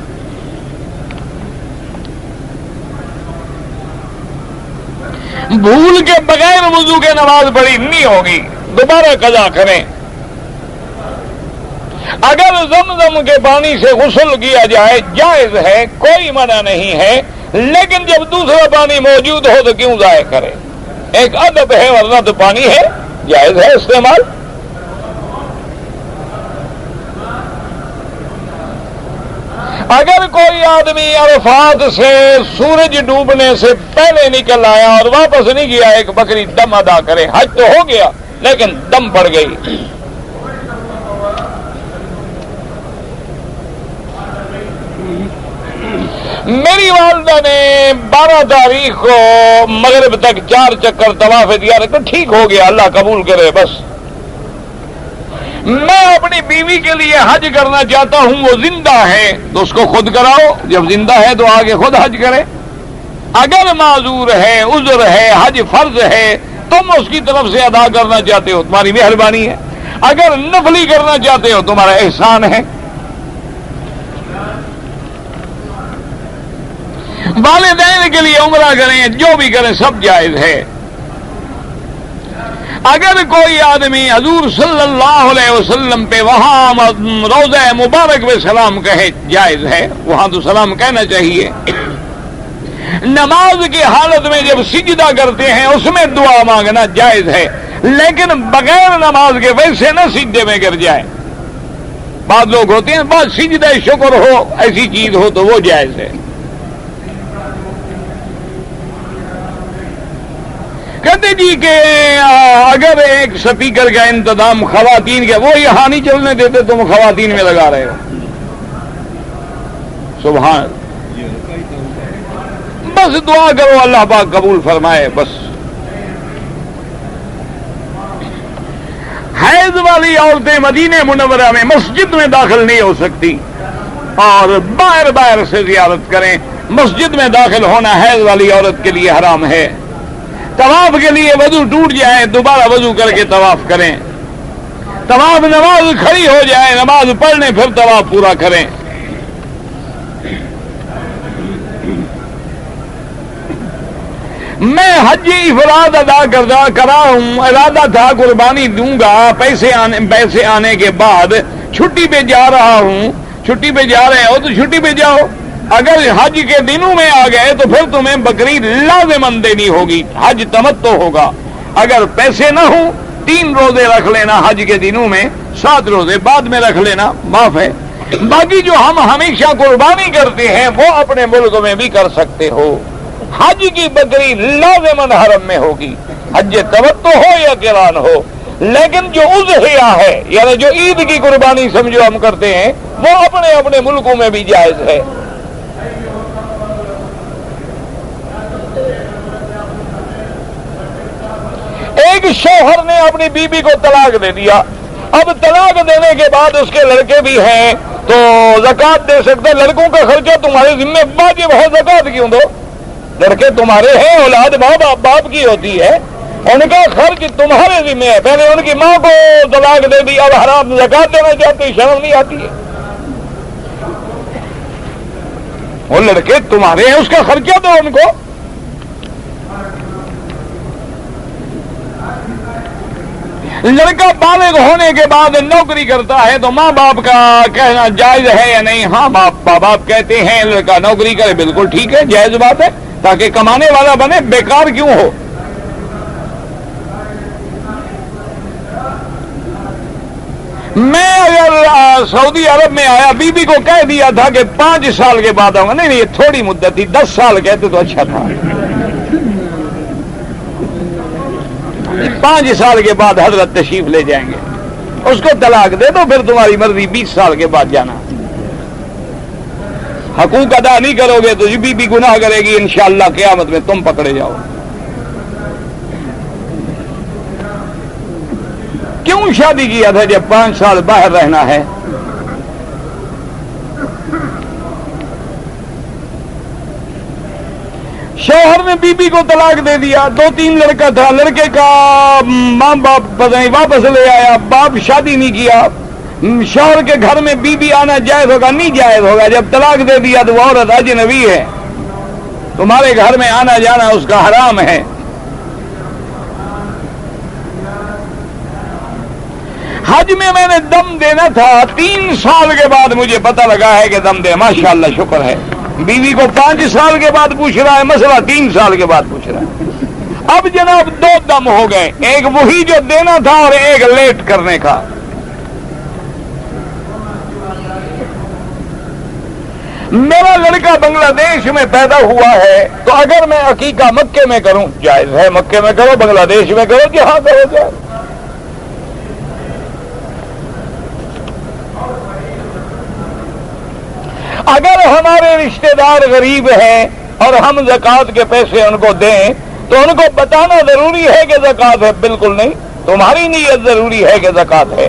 بھول کے بغیر وضو کے نماز پڑھی نہیں ہوگی، دوبارہ قضا کریں۔ اگر زمزم کے پانی سے غسل کیا جائے جائز ہے، کوئی منع نہیں ہے، لیکن جب دوسرا پانی موجود ہو تو کیوں ضائع کرے؟ ایک ادب ہے، ورنہ تو پانی ہے، جائز ہے استعمال۔ اگر کوئی آدمی عرفات سے سورج ڈوبنے سے پہلے نکل آیا اور واپس نہیں گیا، ایک بکری دم ادا کرے، حج تو ہو گیا لیکن دم پڑ گئی۔ میری والدہ نے 12 تاریخ کو مغرب تک 4 چکر طواف دیار تو ٹھیک ہو گیا، اللہ قبول کرے۔ بس میں اپنی بیوی کے لیے حج کرنا چاہتا ہوں، وہ زندہ ہے تو اس کو خود کراؤ، جب زندہ ہے تو آگے خود حج کرے۔ اگر معذور ہے، عذر ہے، حج فرض ہے، تم اس کی طرف سے ادا کرنا چاہتے ہو تمہاری مہربانی ہے، اگر نفلی کرنا چاہتے ہو تمہارا احسان ہے۔ والدین کے لیے عمرہ کریں، جو بھی کریں سب جائز ہے۔ اگر کوئی آدمی حضور صلی اللہ علیہ وسلم پہ وہاں روضہ مبارک پہ سلام کہے جائز ہے، وہاں تو سلام کہنا چاہیے۔ نماز کی حالت میں جب سجدہ کرتے ہیں اس میں دعا مانگنا جائز ہے، لیکن بغیر نماز کے ویسے نہ سجدے میں گر جائے۔ بعض لوگ ہوتے ہیں بعض سجدہ شکر ہو ایسی چیز ہو تو وہ جائز ہے۔ کہتے جی کہ اگر ایک سپیکر کا انتظام خواتین کے، وہ یہاں نہیں چلنے دیتے، تم خواتین میں لگا رہے ہو۔ سبحان، بس دعا کرو اللہ پاک قبول فرمائے۔ بس حیض والی عورتیں مدینہ منورہ میں مسجد میں داخل نہیں ہو سکتی اور باہر سے زیارت کریں۔ مسجد میں داخل ہونا حیض والی عورت کے لیے حرام ہے۔ طواف کے لیے وضو ٹوٹ جائے دوبارہ وضو کر کے طواف کریں۔ طواف نماز کھڑی ہو جائے نماز پڑھ لیں پھر طواف پورا کریں۔ میں حج افراد ادا کرا ہوں، ارادہ تھا قربانی دوں گا، پیسے آنے کے بعد چھٹی پہ جا رہا ہوں۔ چھٹی پہ جا رہے ہو تو چھٹی پہ جاؤ، اگر حج کے دنوں میں آ گئے تو پھر تمہیں بکری لازماً دینی ہوگی، حج تمتع ہوگا۔ اگر پیسے نہ ہوں 3 روزے رکھ لینا حج کے دنوں میں، 7 روزے بعد میں رکھ لینا، معاف ہے۔ باقی جو ہم ہمیشہ قربانی کرتے ہیں وہ اپنے ملک میں بھی کر سکتے ہو۔ حج کی بکری لازماً حرم میں ہوگی، حج تمتع ہو یا قران ہو، لیکن جو اضحیہ ہے یعنی جو عید کی قربانی سمجھو ہم کرتے ہیں وہ اپنے اپنے ملکوں میں بھی جائز ہے۔ ایک شوہر نے اپنی بیوی کو طلاق دے دیا، اب طلاق دینے کے بعد اس کے لڑکے بھی ہیں تو زکوٰۃ دے سکتے، لڑکوں کا خرچہ تمہارے ذمہ واجب ہے، زکوٰۃ کیوں دو؟ لڑکے تمہارے ہیں، اولاد باپ کی ہوتی ہے، ان کا خرچ تمہارے ذمہ ہے۔ پہلے ان کی ماں کو طلاق دے دی، اب حرام زکوٰۃ دینا چاہتے، شرم نہیں آتی ہے؟ وہ لڑکے تمہارے ہیں، اس کا خرچہ دو ان کو۔ لڑکا بالغ ہونے کے بعد نوکری کرتا ہے تو ماں باپ کا کہنا جائز ہے یا نہیں؟ ہاں، ماں باپ کہتے ہیں لڑکا نوکری کرے، بالکل ٹھیک ہے، جائز بات ہے، تاکہ کمانے والا بنے، بیکار کیوں ہو۔ میں اگر سعودی عرب میں آیا بی بی کو کہہ دیا تھا کہ 5 سال کے بعد آؤں گا، نہیں یہ تھوڑی مدت تھی، 10 سال کہتے تو اچھا تھا، 5 سال کے بعد حضرت تشریف لے جائیں گے، اس کو طلاق دے دو، پھر تمہاری مرضی، 20 سال کے بعد جانا۔ حقوق ادا نہیں کرو گے تو بی بی گناہ کرے گی، انشاءاللہ قیامت میں تم پکڑے جاؤ۔ کیوں شادی کیا تھا جب 5 سال باہر رہنا ہے؟ شوہر نے بی بی کو طلاق دے دیا، 2-3 لڑکا تھا، لڑکے کا ماں باپ پتہ نہیں واپس لے آیا، باپ شادی نہیں کیا، شوہر کے گھر میں بی بی آنا جائز ہوگا؟ نہیں جائز ہوگا، جب طلاق دے دیا تو وہ عورت اجنبی ہے، تمہارے گھر میں آنا جانا اس کا حرام ہے۔ حج میں نے دم دینا تھا، 3 سال کے بعد مجھے پتہ لگا ہے کہ دم دے، ماشاءاللہ شکر ہے۔ بیوی کو 5 سال کے بعد پوچھ رہا ہے مسئلہ، 3 سال کے بعد پوچھ رہا ہے۔ اب جناب 2 دم ہو گئے، ایک وہی جو دینا تھا اور ایک لیٹ کرنے کا۔ میرا لڑکا بنگلہ دیش میں پیدا ہوا ہے، تو اگر میں عقیقہ مکے میں کروں جائز ہے، مکے میں کرو، بنگلہ دیش میں کرو، جہاں کرو جائز۔ اگر ہمارے رشتہ دار غریب ہیں اور ہم زکوٰۃ کے پیسے ان کو دیں تو ان کو بتانا ضروری ہے کہ زکوٰۃ ہے؟ بالکل نہیں، تمہاری نیت ضروری ہے کہ زکوٰۃ ہے،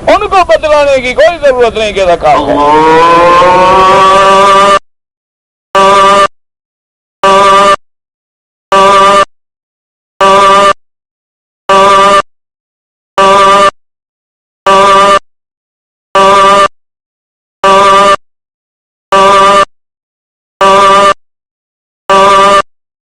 ان کو بتلانے کی کوئی ضرورت نہیں کہ زکوٰۃ ہے۔